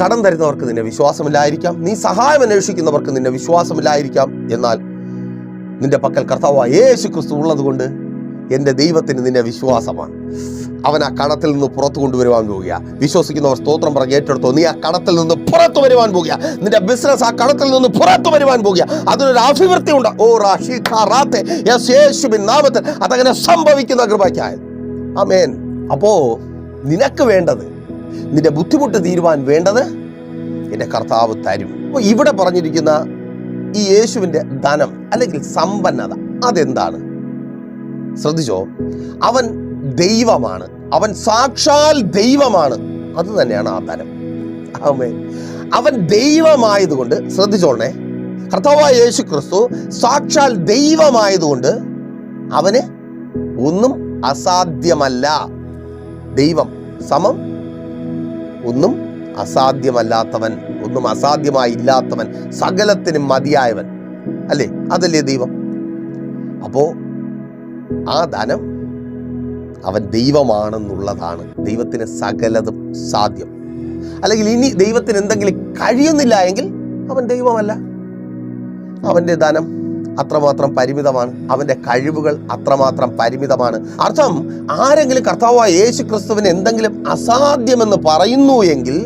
കടം തരുന്നവർക്ക് നിന്നെ വിശ്വാസമില്ലായിരിക്കാം, നീ സഹായം അന്വേഷിക്കുന്നവർക്ക് നിന്നെ വിശ്വാസമില്ലായിരിക്കാം. എന്നാൽ നിന്റെ പക്കൽ കർത്താവായ യേശു ക്രിസ്തു ഉള്ളത് കൊണ്ട് എൻ്റെ ദൈവത്തിന് നിന്നെ വിശ്വാസമാണ്. അവൻ ആ കടത്തിൽ നിന്ന് പുറത്തു കൊണ്ടുവരുവാൻ പോകുക. വിശ്വസിക്കുന്നവർ സ്തോത്രം പറഞ്ഞ് ഏറ്റെടുത്തോ. നീ ആ കടത്തിൽ നിന്ന് പുറത്തു വരുവാൻ പോകുക. നിന്റെ ബിസിനസ് ആ കടത്തിൽ നിന്ന് പുറത്തു വരുവാൻ പോകുക. അതിനൊരു അഭിവൃദ്ധി ഉണ്ട്. ഓ റാഷിഖാറാത്തെ യേശുവിൻ നാമത്തിൽ അതങ്ങനെ സംഭവിക്കുന്ന കൃപയ്ക്കായി. ആമേൻ. അപ്പോ നിനക്ക് വേണ്ടത്, നിന്റെ ബുദ്ധിമുട്ട് തീരുവാൻ വേണ്ടത് എൻ്റെ കർത്താവ് തരും. അപ്പോൾ ഇവിടെ പറഞ്ഞിരിക്കുന്ന ഈ യേശുവിൻ്റെ ധനം അല്ലെങ്കിൽ സമ്പന്നത അതെന്താണ്? ശ്രദ്ധിച്ചോ. അവൻ ദൈവമാണ്, അവൻ സാക്ഷാൽ ദൈവമാണ്. അത് തന്നെയാണ് ആ ധനം. ആമേൻ. അവൻ ദൈവമായതുകൊണ്ട്, ശ്രദ്ധിച്ചോളണേ, കർത്താവായ യേശു ക്രിസ്തു സാക്ഷാൽ ദൈവമായതുകൊണ്ട് അവന് ഒന്നും അസാധ്യമല്ല. ദൈവം സമം ഒന്നും അസാധ്യമല്ലാത്തവൻ, ഒന്നും അസാധ്യമായില്ലാത്തവൻ, സകലത്തിനും മതിയായവൻ, അല്ലേ? അതല്ലേ ദൈവം. അപ്പോ ആ ധനം അവൻ ദൈവമാണെന്നുള്ളതാണ്. ദൈവത്തിന് സകലതും സാധ്യം. അല്ലെങ്കിൽ ഇനി ദൈവത്തിന് എന്തെങ്കിലും കഴിയുന്നില്ല എങ്കിൽ അവൻ ദൈവമല്ല. അവൻ്റെ ധനം അത്രമാത്രം പരിമിതമാണ്, അവൻ്റെ കഴിവുകൾ അത്രമാത്രം പരിമിതമാണ്. അർത്ഥം, ആരെങ്കിലും കർത്താവായ യേശു ക്രിസ്തുവിന് എന്തെങ്കിലും അസാധ്യമെന്ന് പറയുന്നു എങ്കിൽ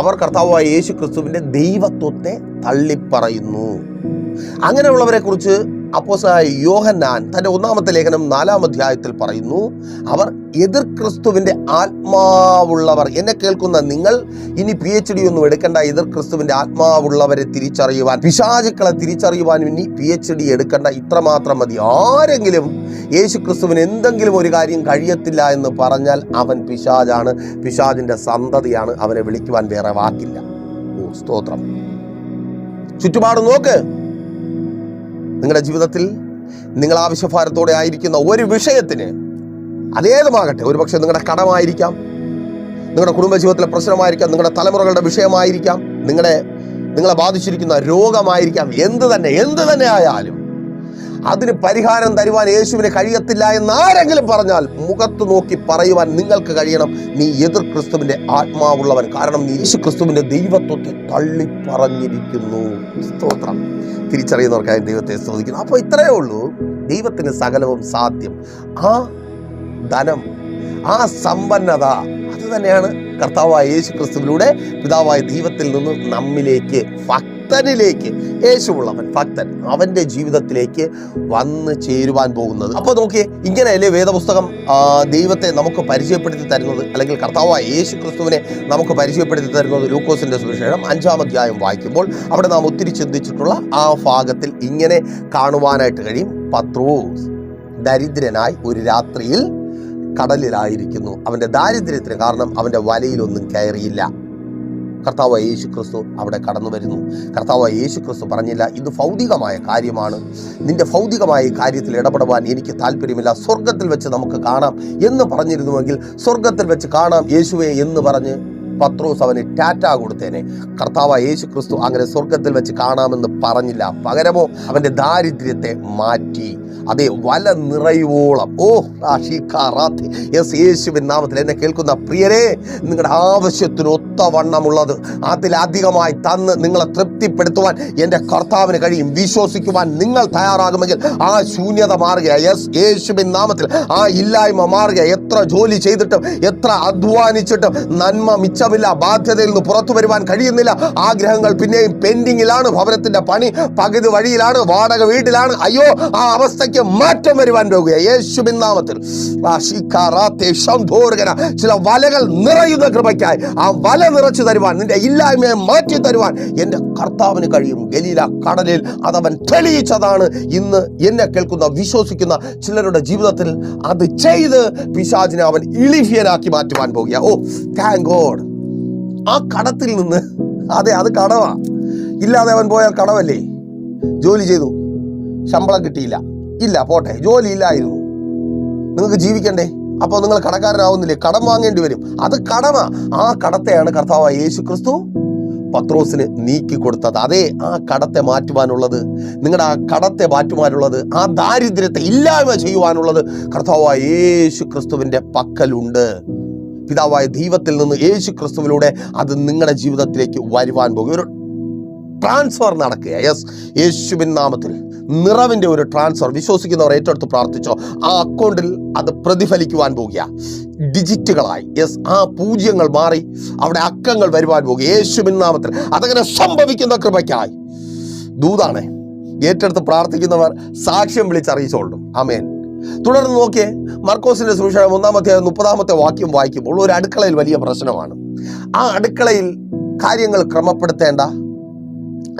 അവർ കർത്താവായ യേശു ക്രിസ്തുവിൻ്റെ ദൈവത്വത്തെ തള്ളിപ്പറയുന്നു. അങ്ങനെയുള്ളവരെ കുറിച്ച് അപ്പോസ്തലനായ യോഹന്നാൻ തൻ്റെ 1-ാമത്തെ ലേഖനം 4-ാം അധ്യായത്തിൽ പറയുന്നു, അവർ എതിർ ക്രിസ്തുവിൻ്റെ ആത്മാവുള്ളവർ. എന്നെ കേൾക്കുന്ന നിങ്ങൾ ഇനി PhD ഒന്നും എടുക്കേണ്ട. എതിർ ക്രിസ്തുവിൻ്റെ ആത്മാവുള്ളവരെ തിരിച്ചറിയുവാൻ, പിശാചുക്കളെ തിരിച്ചറിയുവാൻ ഇനി PhD എടുക്കേണ്ട. ഇത്രമാത്രം മതി. ആരെങ്കിലും യേശു ക്രിസ്തുവിന് എന്തെങ്കിലും ഒരു കാര്യം കഴിയത്തില്ല എന്ന് പറഞ്ഞാൽ അവൻ പിശാചാണ്, പിശാചിൻ്റെ സന്തതിയാണ്. അവനെ വിളിക്കുവാൻ വേറെ വാക്കില്ല. ഓ സ്തോത്രം. ചുറ്റുപാട് നോക്ക്. നിങ്ങളുടെ ജീവിതത്തിൽ നിങ്ങൾ ആവശ്യഭാരത്തോടെ ആയിരിക്കുന്ന ഒരു വിഷയത്തിന്, അതേതുമാകട്ടെ, ഒരുപക്ഷെ നിങ്ങളുടെ കടമായിരിക്കാം, നിങ്ങളുടെ കുടുംബജീവിതത്തിലെ പ്രശ്നമായിരിക്കാം, നിങ്ങളുടെ തലമുറകളുടെ വിഷയമായിരിക്കാം, നിങ്ങളെ ബാധിച്ചിരിക്കുന്ന രോഗമായിരിക്കാം, എന്ത് തന്നെ ആയാലും അതിന് പരിഹാരം തരുവാൻ യേശുവിന് കഴിയത്തില്ല എന്ന് ആരെങ്കിലും പറഞ്ഞാൽ മുഖത്ത് നോക്കി പറയുവാൻ നിങ്ങൾക്ക് കഴിയണം, നീ എതിർ ക്രിസ്തുവിൻ്റെ ആത്മാവുള്ളവൻ. കാരണം നീ യേശു ക്രിസ്തുവിൻ്റെ ദൈവത്വത്തെ തള്ളി പറഞ്ഞിരിക്കുന്നു. സ്തോത്രം. തിരിച്ചറിയുന്നവർക്കായി ദൈവത്തെ സ്തുതിക്കുന്നു. അപ്പോൾ ഇത്രയേ ഉള്ളൂ. ദൈവത്തിന് സകലവും സാധ്യം. ആ ധനം, ആ സമ്പന്നത, അത് തന്നെയാണ് കർത്താവായ യേശു ക്രിസ്തുവിലൂടെ പിതാവായ ദൈവത്തിൽ നിന്ന് നമ്മിലേക്ക്, ഭക്തനിലേക്ക്, യേശുവുള്ളവൻ ഭക്തൻ, അവൻ്റെ ജീവിതത്തിലേക്ക് വന്ന് ചേരുവാൻ പോകുന്നത്. അപ്പോൾ നോക്കിയേ, ഇങ്ങനെയല്ലേ വേദപുസ്തകം ദൈവത്തെ നമുക്ക് പരിചയപ്പെടുത്തി തരുന്നത്, അല്ലെങ്കിൽ കർത്താവായ യേശു ക്രിസ്തുവിനെ നമുക്ക് പരിചയപ്പെടുത്തി തരുന്നത്. ലൂക്കോസിന്റെ സുവിശേഷം 5-ാം അധ്യായം വായിക്കുമ്പോൾ അവിടെ നാം ഒത്തിരി ചിന്തിച്ചിട്ടുള്ള ആ ഭാഗത്തിൽ ഇങ്ങനെ കാണുവാനായിട്ട് കഴിയും. പത്രോസ് ദരിദ്രനായി ഒരു രാത്രിയിൽ കടലിലായിരിക്കുന്നു. അവൻ്റെ ദാരിദ്ര്യത്തിന് കാരണം അവൻ്റെ വലയിലൊന്നും കയറിയില്ല. കർത്താവായ യേശു ക്രിസ്തു അവിടെ കടന്നു വരുന്നു. കർത്താവായ യേശു ക്രിസ്തു പറഞ്ഞില്ല, ഇത് ഭൗതികമായ കാര്യമാണ്, നിന്റെ ഭൗതികമായ കാര്യത്തിൽ ഇടപെടുവാൻ എനിക്ക് താല്പര്യമില്ല, സ്വർഗത്തിൽ വെച്ച് നമുക്ക് കാണാം എന്ന് പറഞ്ഞിരുന്നുവെങ്കിൽ സ്വർഗത്തിൽ വെച്ച് കാണാം യേശുവേ എന്ന് പറഞ്ഞ് പത്രോസ് അവന് ടാറ്റ കൊടുത്തേനെ. കർത്താവായ യേശു ക്രിസ്തു അങ്ങനെ സ്വർഗത്തിൽ വെച്ച് കാണാമെന്ന് പറഞ്ഞില്ല. പകരമോ അവൻ്റെ ദാരിദ്ര്യത്തെ മാറ്റി. അതേ, വല നിറയുവോളം. ഓ റാഷിഖാറാത്തെ. യെസ്, യേശുവിൻ നാമത്തിൽ എന്നെ കേൾക്കുന്ന പ്രിയരെ, നിങ്ങളുടെ ആവശ്യത്തിന് ഒത്തവണ്ണമുള്ളത് അതിലധികമായി തന്ന് നിങ്ങളെ തൃപ്തിപ്പെടുത്തുവാൻ എൻ്റെ കർത്താവിന് കഴിയും. വിശ്വസിക്കുവാൻ നിങ്ങൾ തയ്യാറാകുമെങ്കിൽ ആ ശൂന്യത മാറുക. യെസ്, യേശുവിൻ നാമത്തിൽ ആ ഇല്ലായ്മ മാറുക. എത്ര ജോലി ചെയ്തിട്ടും എത്ര അധ്വാനിച്ചിട്ടും നന്മ മിച്ചമില്ല, ബാധ്യതയിൽ നിന്ന് പുറത്തു വരുവാൻ കഴിയുന്നില്ല, ആഗ്രഹങ്ങൾ പിന്നെയും പെൻഡിങ്ങിലാണ്, ഭവനത്തിന്റെ പണി പകുതി വഴിയിലാണ്, വാടക വീട്ടിലാണ്. അയ്യോ, ആ അവസ്ഥയ്ക്ക് മാറ്റം വരുവാൻ പോകുക യേശുവിൻ നാമത്തിൽ. ചില വലകൾ നിറയുന്ന കൃപയ്ക്കായി ആ വല നിറച്ചു തരുവാൻ, നിന്റെ ഇല്ലായ്മയെ മാറ്റി തരുവാൻ എൻ്റെ കർത്താവിന് കഴിയും. ഗലീല കടലിൽ അതവൻ തെളിയിച്ചതാണ്. ഇന്ന് എന്നെ കേൾക്കുന്ന വിശ്വസിക്കുന്ന ചിലരുടെ ജീവിതത്തിൽ അത് ചെയ്ത് പിശാചിനെ അവൻ ഇളിഫ്യനാക്കി മാറ്റുവാൻ പോകുക. ഓ താങ്ക് ഗോഡ്. ആ കടത്തിൽ നിന്ന്, അതെ അത് കടവാ, ഇല്ലാതെ അവൻ പോയാൽ കടവല്ലേ. ജോലി ചെയ്തു, ശമ്പളം കിട്ടിയില്ല, ഇല്ല പോട്ടെ, ജോലി ഇല്ലായിരുന്നു, നിങ്ങൾക്ക് ജീവിക്കണ്ടേ, അപ്പോൾ നിങ്ങൾ കടക്കാരനാവുന്നില്ലേ, കടം വാങ്ങേണ്ടി വരും. അത് കടമാ. ആ കടത്തെയാണ് കർത്താവായ യേശു ക്രിസ്തു പത്രോസിന് നീക്കി കൊടുത്തത്. അതേ, ആ കടത്തെ മാറ്റുവാനുള്ളത്, നിങ്ങളുടെ ആ കടത്തെ മാറ്റുവാനുള്ളത്, ആ ദാരിദ്ര്യത്തെ ഇല്ലായ്മ ചെയ്യുവാനുള്ളത് കർത്താവായ യേശു ക്രിസ്തുവിൻ്റെ പക്കലുണ്ട്. പിതാവായ ദൈവത്തിൽ നിന്ന് യേശു ക്രിസ്തുവിലൂടെ അത് നിങ്ങളുടെ ജീവിതത്തിലേക്ക് വരുവാൻ പോകും. ഒരു ട്രാൻസ്ഫർ നടക്കുക. യെസ്, യേശുവിൻ നാമത്തിൽ നിറവിൻ്റെ ഒരു ട്രാൻസ്ഫർ വിശ്വസിക്കുന്നവർ ഏറ്റെടുത്ത് പ്രാർത്ഥിച്ചോ. ആ അക്കൗണ്ടിൽ അത് പ്രതിഫലിക്കുവാൻ പോകുക, ഡിജിറ്റുകളായി. യെസ്, ആ പൂജ്യങ്ങൾ മാറി അവിടെ അക്കങ്ങൾ വരുവാൻ പോകുക യേശുവിൻ നാമത്തിൽ. അതങ്ങനെ സംഭവിക്കുന്ന കൃപയ്ക്കായി ദൂതാണ്. ഏറ്റെടുത്ത് പ്രാർത്ഥിക്കുന്നവർ സാക്ഷ്യം വിളിച്ചറിയിച്ചോളും. ആമേൻ. തുടർന്ന് നോക്കിയേ, മർക്കോസിന്റെ സുവിശേഷം 1-30 വാക്യം വായിക്കുമ്പോൾ ഒരു അടുക്കളയിൽ വലിയ പ്രശ്നമാണ്. ആ അടുക്കളയിൽ കാര്യങ്ങൾ ക്രമപ്പെടുത്തേണ്ട,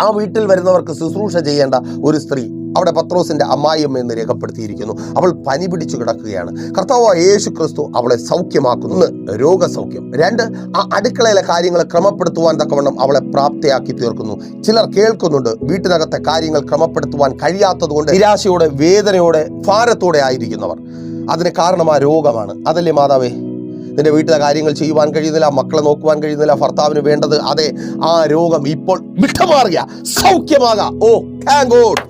ആ വീട്ടിൽ വരുന്നവർക്ക് ശുശ്രൂഷ ചെയ്യേണ്ട ഒരു സ്ത്രീ അവിടെ പത്രോസിന്റെ അമ്മായിയമ്മ എന്ന് രേഖപ്പെടുത്തിയിരിക്കുന്നു. അവൾ പനി പിടിച്ചു കിടക്കുകയാണ്. കർത്താവായ യേശു ക്രിസ്തു അവളെ സൗഖ്യമാക്കുന്നു. 1, രോഗസൗഖ്യം. 2, ആ അടുക്കളയിലെ കാര്യങ്ങൾ ക്രമപ്പെടുത്തുവാൻ തക്കവണ്ണം അവളെ പ്രാപ്തയാക്കി തീർക്കുന്നു. ചിലർ കേൾക്കുന്നുണ്ട്, വീട്ടിനകത്തെ കാര്യങ്ങൾ ക്രമപ്പെടുത്തുവാൻ കഴിയാത്തത് കൊണ്ട് നിരാശയോടെ, വേദനയോടെ, ഭാരത്തോടെ ആയിരിക്കുന്നവർ. അതിന് കാരണം ആ രോഗമാണ്. അതല്ലേ മാതാവേ? നിന്റെ വീട്ടിലെ കാര്യങ്ങൾ ചെയ്യുവാൻ കഴിയുന്നില്ല, മക്കളെ നോക്കുവാൻ കഴിയുന്നില്ല, ഭർത്താവിന് വേണ്ടത് അതെ, ആ രോഗം ഇപ്പോൾ വിട്ടുമാറുക, സൗഖ്യമാകാം. ഓ താങ്ക് ഗോഡ്.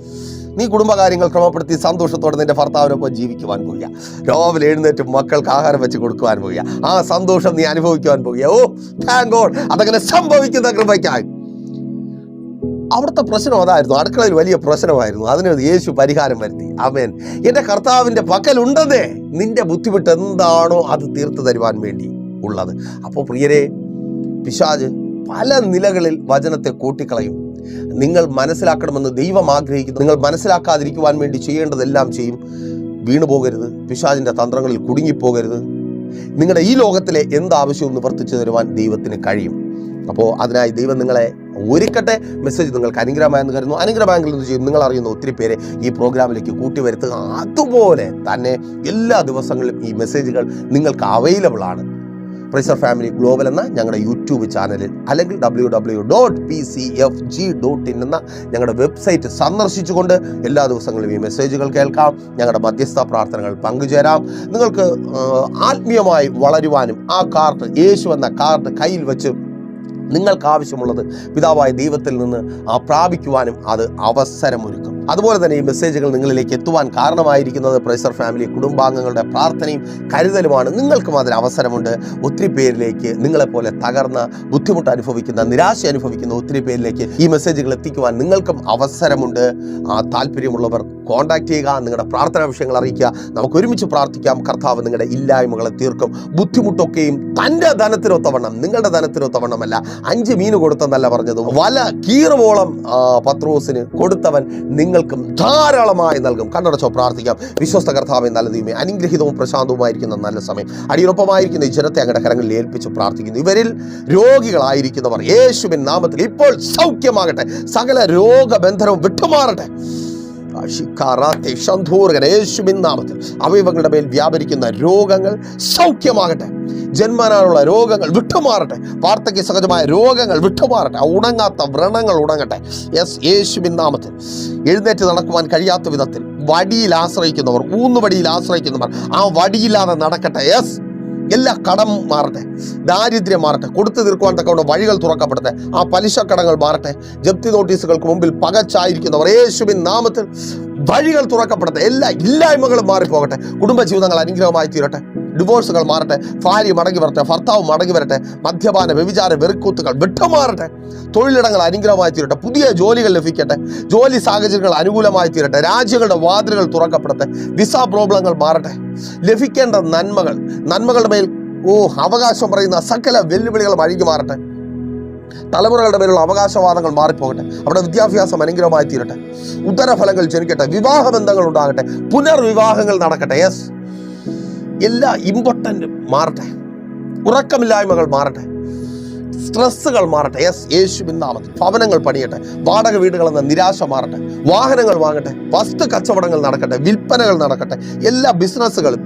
നീ കുടുംബകാര്യങ്ങൾ ക്രമപ്പെടുത്തി സന്തോഷത്തോടെ നിന്റെ ഭർത്താവിനൊപ്പം ജീവിക്കുവാൻ പോകുക. രാവിലെ എഴുന്നേറ്റ് മക്കൾക്ക് ആഹാരം വെച്ച് കൊടുക്കുവാൻ പോകുക. ആ സന്തോഷം നീ അനുഭവിക്കുവാൻ പോകുക. ഓ താങ്ക് ഗോഡ്. അതങ്ങനെ സംഭവിക്കുന്ന കൃപയ്ക്കായി. അവിടുത്തെ പ്രശ്നം അതായിരുന്നു. അടുക്കളയിൽ വലിയ പ്രശ്നമായിരുന്നു. അതിന് യേശു പരിഹാരം വരുത്തി. ആമേൻ. എൻ്റെ കർത്താവിൻ്റെ പക്കലുണ്ടെന്നേ, നിന്റെ ബുദ്ധിമുട്ട് എന്താണോ അത് തീർത്തു തരുവാൻ വേണ്ടി ഉള്ളത്. അപ്പോൾ പ്രിയരെ, പിശാച് പല നിലകളിൽ വചനത്തെ കൂട്ടിക്കളയും. നിങ്ങൾ മനസ്സിലാക്കണമെന്ന് ദൈവം ആഗ്രഹിക്കുന്നു. നിങ്ങൾ മനസ്സിലാക്കാതിരിക്കുവാൻ വേണ്ടി ചെയ്യേണ്ടതെല്ലാം ചെയ്യും. വീണു പോകരുത്, പിശാചിൻ്റെ തന്ത്രങ്ങളിൽ കുടുങ്ങിപ്പോകരുത്. നിങ്ങളുടെ ഈ ലോകത്തിലെ എന്താവശ്യവും നിവർത്തിച്ചു തരുവാൻ ദൈവത്തിന് കഴിയും. അപ്പോൾ അതിനായി ദൈവം നിങ്ങളെ ഒരുക്കട്ടെ. മെസ്സേജ് നിങ്ങൾക്ക് അനുഗ്രഹമായെന്ന് കരുതുന്നു. അനുഗ്രഹമായെങ്കിൽ എന്ത് ചെയ്യും? നിങ്ങൾ അറിയുന്ന ഒത്തിരി പേരെ ഈ പ്രോഗ്രാമിലേക്ക് കൂട്ടിവരുത്തുക. അതുപോലെ തന്നെ എല്ലാ ദിവസങ്ങളിലും ഈ മെസ്സേജുകൾ നിങ്ങൾക്ക് അവൈലബിൾ ആണ്. പ്രൈസർ ഫാമിലി ഗ്ലോബൽ എന്ന ഞങ്ങളുടെ യൂട്യൂബ് ചാനലിൽ, അല്ലെങ്കിൽ www.pcfg.in എന്ന ഞങ്ങളുടെ വെബ്സൈറ്റ് സന്ദർശിച്ചുകൊണ്ട് എല്ലാ ദിവസങ്ങളിലും ഈ മെസ്സേജുകൾ കേൾക്കാം. ഞങ്ങളുടെ മധ്യസ്ഥ പ്രാർത്ഥനകൾ പങ്കുചേരാം. നിങ്ങൾക്ക് ആത്മീയമായി വളരുവാനും ആ കാർഡ്, യേശു എന്ന കാർഡ് കയ്യിൽ വെച്ച് നിങ്ങൾക്ക് ആവശ്യമുള്ളത് പിതാവായ ദൈവത്തിൽ നിന്ന് പ്രാപിക്കുവാനും അത് അവസരമൊരുക്കും. അതുപോലെ തന്നെ ഈ മെസ്സേജുകൾ നിങ്ങളിലേക്ക് എത്തുവാൻ കാരണമായിരിക്കുന്നത് പ്രൈസർ ഫാമിലി കുടുംബാംഗങ്ങളുടെ പ്രാർത്ഥനയും കരുതലുമാണ്. നിങ്ങൾക്കും അതിന് അവസരമുണ്ട്. ഒത്തിരി പേരിലേക്ക്, നിങ്ങളെപ്പോലെ തകർന്ന, ബുദ്ധിമുട്ട് അനുഭവിക്കുന്ന, നിരാശ അനുഭവിക്കുന്ന ഒത്തിരി പേരിലേക്ക് ഈ മെസ്സേജുകൾ എത്തിക്കുവാൻ നിങ്ങൾക്കും അവസരമുണ്ട്. താല്പര്യമുള്ളവർ കോൺടാക്ട് ചെയ്യുക, നിങ്ങളുടെ പ്രാർത്ഥനാ വിഷയങ്ങൾ അറിയിക്കുക. നമുക്ക് ഒരുമിച്ച് പ്രാർത്ഥിക്കാം. കർത്താവ് നിങ്ങളുടെ ഇല്ലായ്മകളെ തീർക്കും. ബുദ്ധിമുട്ടൊക്കെയും തൻ്റെ ധനത്തിനൊത്തവണ്ണം, നിങ്ങളുടെ ധനത്തിനൊത്തവണ്ണമല്ല. 5 മീൻ കൊടുത്തെന്നല്ല പറഞ്ഞത്, വല കീറുവോളം പത്രോസിന് കൊടുത്തവൻ നിങ്ങൾക്കും ധാരാളമായി നൽകും. കണ്ണടച്ചോ പ്രാർത്ഥിക്കാം. വിശ്വസ്ത കർത്താവേ, നല്ല ദൈവമേ, അനുഗ്രഹീതവും പ്രശാന്തവുമായിരിക്കുന്ന നല്ല സമയം അടിയൊപ്പമായിരിക്കുന്ന ഈ ജനത്തെ അങ്ങയുടെ കരങ്ങളിൽ ഏൽപ്പിച്ച് പ്രാർത്ഥിക്കുന്നു. ഇവരിൽ രോഗികളായിരിക്കുന്നവർ യേശുവിൻ നാമത്തിൽ ഇപ്പോൾ സൗഖ്യമാകട്ടെ. സകല രോഗബന്ധനവും വിട്ടുമാറട്ടെ. യേശുവിൻ നാമത്തിൽ അവയവങ്ങളുടെ മേൽ വ്യാപരിക്കുന്ന രോഗങ്ങൾ സൗഖ്യമാകട്ടെ. ജന്മനാലുള്ള രോഗങ്ങൾ വിട്ടുമാറട്ടെ. വാർദ്ധക്യ സഹജമായ രോഗങ്ങൾ വിട്ടുമാറട്ടെ. ഉണങ്ങാത്ത വ്രണങ്ങൾ ഉണങ്ങട്ടെ. യെസ്, യേശുവിൻ നാമത്തിൽ. എഴുന്നേറ്റ് നടക്കുവാൻ കഴിയാത്ത വിധത്തിൽ വടിയിൽ ആശ്രയിക്കുന്നവർ, ഊന്നുവടിയിൽ ആശ്രയിക്കുന്നവർ ആ വടിയില്ലാതെ നടക്കട്ടെ. യെസ്, എല്ലാ കടം മാറട്ടെ, ദാരിദ്ര്യം മാറട്ടെ, കൊടുത്തു തീർക്കുവാൻ തക്കവണ്ണം വഴികൾ തുറക്കപ്പെടട്ടെ. ആ പലിശക്കടങ്ങൾ മാറട്ടെ. ജപ്തി നോട്ടീസുകൾക്ക് മുമ്പിൽ പകച്ചായിരിക്കുന്നവർ യേശുവിൻ നാമത്തിൽ വഴികൾ തുറക്കപ്പെടട്ടെ. എല്ലാ ഇല്ലായ്മകളും മാറിപ്പോകട്ടെ. കുടുംബജീവിതങ്ങൾ അനുഗ്രഹമായി തീരട്ടെ. ഡിവോഴ്സുകൾ മാറട്ടെ. ഭാര്യ മടങ്ങി വരട്ടെ. ഭർത്താവ് മടങ്ങി വരട്ടെ. മദ്യപാന, വ്യഭിചാര, വെറുക്കൂത്തുകൾ വിട്ടുമാറട്ടെ. തൊഴിലിടങ്ങൾ അനുഗ്രഹമായി തീരട്ടെ. പുതിയ ജോലികൾ ലഭിക്കട്ടെ. ജോലി സാഹചര്യങ്ങൾ അനുകൂലമായി തീരട്ടെ. രാജ്യങ്ങളുടെ വാതിലുകൾ തുറക്കപ്പെടട്ടെ. വിസ പ്രോബ്ലങ്ങൾ മാറട്ടെ. ലഭിക്കേണ്ട നന്മകളുടെ മേൽ അവകാശം പറയുന്ന സകല വെല്ലുവിളികളും അഴിഞ്ഞു മാറട്ടെ. തലമുറകളുടെ മേലുള്ള അവകാശവാദങ്ങൾ മാറിപ്പോകട്ടെ. അവിടെ വിദ്യാഭ്യാസം അനുഗ്രഹമായി തീരട്ടെ. ഉദരഫലങ്ങൾ ജനിക്കട്ടെ. വിവാഹ ബന്ധങ്ങൾ ഉണ്ടാകട്ടെ. പുനർവിവാഹങ്ങൾ നടക്കട്ടെ. യെസ്, എല്ലാ ഇമ്പോർട്ടൻറ്റും മാറട്ടെ. ഉറക്കമില്ലായ്മകൾ മാറട്ടെ. സ്ട്രെസ്സുകൾ മാറട്ടെ. യെസ്, യേശുവിൻ നാമത്തിൽ. ഭവനങ്ങൾ പണിയട്ടെ. വാടക വീടുകളെന്ന നിരാശ മാറട്ടെ. വാഹനങ്ങൾ വാങ്ങട്ടെ. വസ്തു കച്ചവടങ്ങൾ നടക്കട്ടെ. വിൽപ്പനകൾ നടക്കട്ടെ. എല്ലാ ബിസിനസ്സുകളും,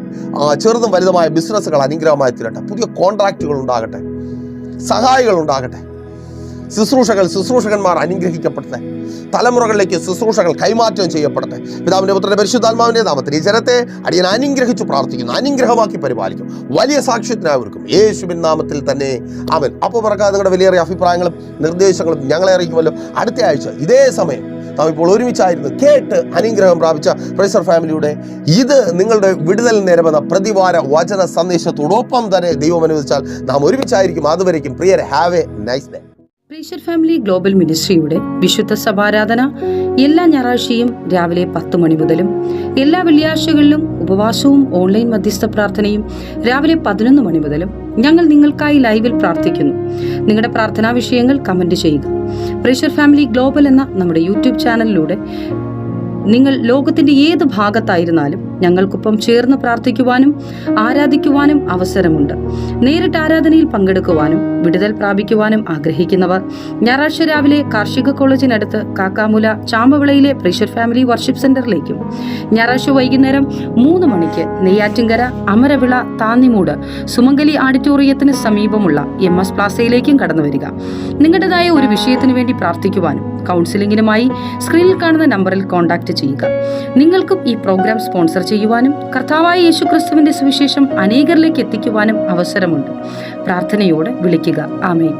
ചെറുതും വലുതുമായ ബിസിനസ്സുകൾ അനുഗ്രഹമായി തീരട്ടെ. പുതിയ കോൺട്രാക്റ്റുകൾ ഉണ്ടാകട്ടെ. സഹായികൾ ഉണ്ടാകട്ടെ. ശുശ്രൂഷകന്മാർ അനുഗ്രഹിക്കപ്പെടട്ടെ. തലമുറകളിലേക്ക് ശുശ്രൂഷകൾ കൈമാറ്റം ചെയ്യപ്പെടട്ടെ. പിതാവിന്റെ പുത്രന്റെ പരിശുദ്ധാത്മാവിന്റെ നാമത്തിൽ ഈ ജനത്തെ അടിയൻ അനുഗ്രഹിച്ചു പ്രാർത്ഥിക്കുന്നു. അനുഗ്രഹമാക്കി പരിപാലിക്കും. വലിയ സാക്ഷ്യത്തിനായിരിക്കും യേശുവിൻ നാമത്തിൽ തന്നെ. ആമേൻ. അപ്പോൾ പറക്കാതെ നിങ്ങളുടെ വിലയേറിയ അഭിപ്രായങ്ങളും നിർദ്ദേശങ്ങളും ഞങ്ങളെ അറിയിക്കുമല്ലോ. അടുത്ത ആഴ്ച ഇതേ സമയം നാം ഇപ്പോൾ ഒരുമിച്ചായിരുന്നു കേട്ട് അനുഗ്രഹം പ്രാപിച്ച പ്രൈസർ ഫാമിലിയുടെ ഇത് നിങ്ങളുടെ വിടുതൽ നേരമെന്ന പ്രതിവാര വചന സന്ദേശത്തോടൊപ്പം തന്നെ ദൈവം അനുവദിച്ചാൽ നാം ഒരുമിച്ചായിരിക്കും. അതുവരേക്കും പ്രിയരെ, ഹാവ് എ നൈസ് ഡേ. പ്രീഷർ ഫാമിലി ഗ്ലോബൽ മിനിസ്ട്രിയുടെ വിശുദ്ധ സഭാരാധന എല്ലാ ഞായറാഴ്ചയും രാവിലെ 10 മണി മുതലും എല്ലാ വെള്ളിയാഴ്ചകളിലും ഉപവാസവും ഓൺലൈൻ മധ്യസ്ഥ പ്രാർത്ഥനയും രാവിലെ 11 മണി മുതലും ഞങ്ങൾ നിങ്ങൾക്കായി ലൈവിൽ പ്രാർത്ഥിക്കുന്നു. നിങ്ങളുടെ പ്രാർത്ഥനാ വിഷയങ്ങൾ കമന്റ് ചെയ്യുക. പ്രീഷർ ഫാമിലി ഗ്ലോബൽ എന്ന നമ്മുടെ യൂട്യൂബ് ചാനലിലൂടെ നിങ്ങൾ ലോകത്തിന്റെ ഏത് ഭാഗത്തായിരുന്നാലും ഞങ്ങൾക്കൊപ്പം ചേർന്ന് പ്രാർത്ഥിക്കുവാനും ആരാധിക്കുവാനും അവസരമുണ്ട്. നേരിട്ട് ആരാധനയിൽ പങ്കെടുക്കുവാനും വിടുതൽ പ്രാപിക്കുവാനും ആഗ്രഹിക്കുന്നവർ ഞായറാഴ്ച രാവിലെ കാർഷിക കോളേജിനടുത്ത് കാക്കാമുല ചാമ്പവിളയിലെ പ്രീഷർ ഫാമിലി വർഷിപ്പ് സെന്ററിലേക്കും ഞായറാഴ്ച വൈകുന്നേരം 3 മണിക്ക് നെയ്യാറ്റിൻകര അമരവിള താന്നിമൂട് സുമംഗലി ഓഡിറ്റോറിയത്തിന് സമീപമുള്ള MS പ്ലാസയിലേക്കും കടന്നു വരിക. നിങ്ങളുടേതായ ഒരു വിഷയത്തിനു വേണ്ടി പ്രാർത്ഥിക്കുവാനും കൗൺസിലിംഗിനുമായി സ്ക്രീനിൽ കാണുന്ന നമ്പറിൽ കോൺടാക്ട് ചെയ്യുക. നിങ്ങൾക്കും ഈ പ്രോഗ്രാം സ്പോൺസർ ചെയ്യുവാനും കർത്താവായ യേശുക്രിസ്തുവിന്റെ സുവിശേഷം അനേകരിലേക്ക് എത്തിക്കുവാനും അവസരമുണ്ട്. പ്രാർത്ഥനയോടെ വിളിക്കുക. ആമേൻ.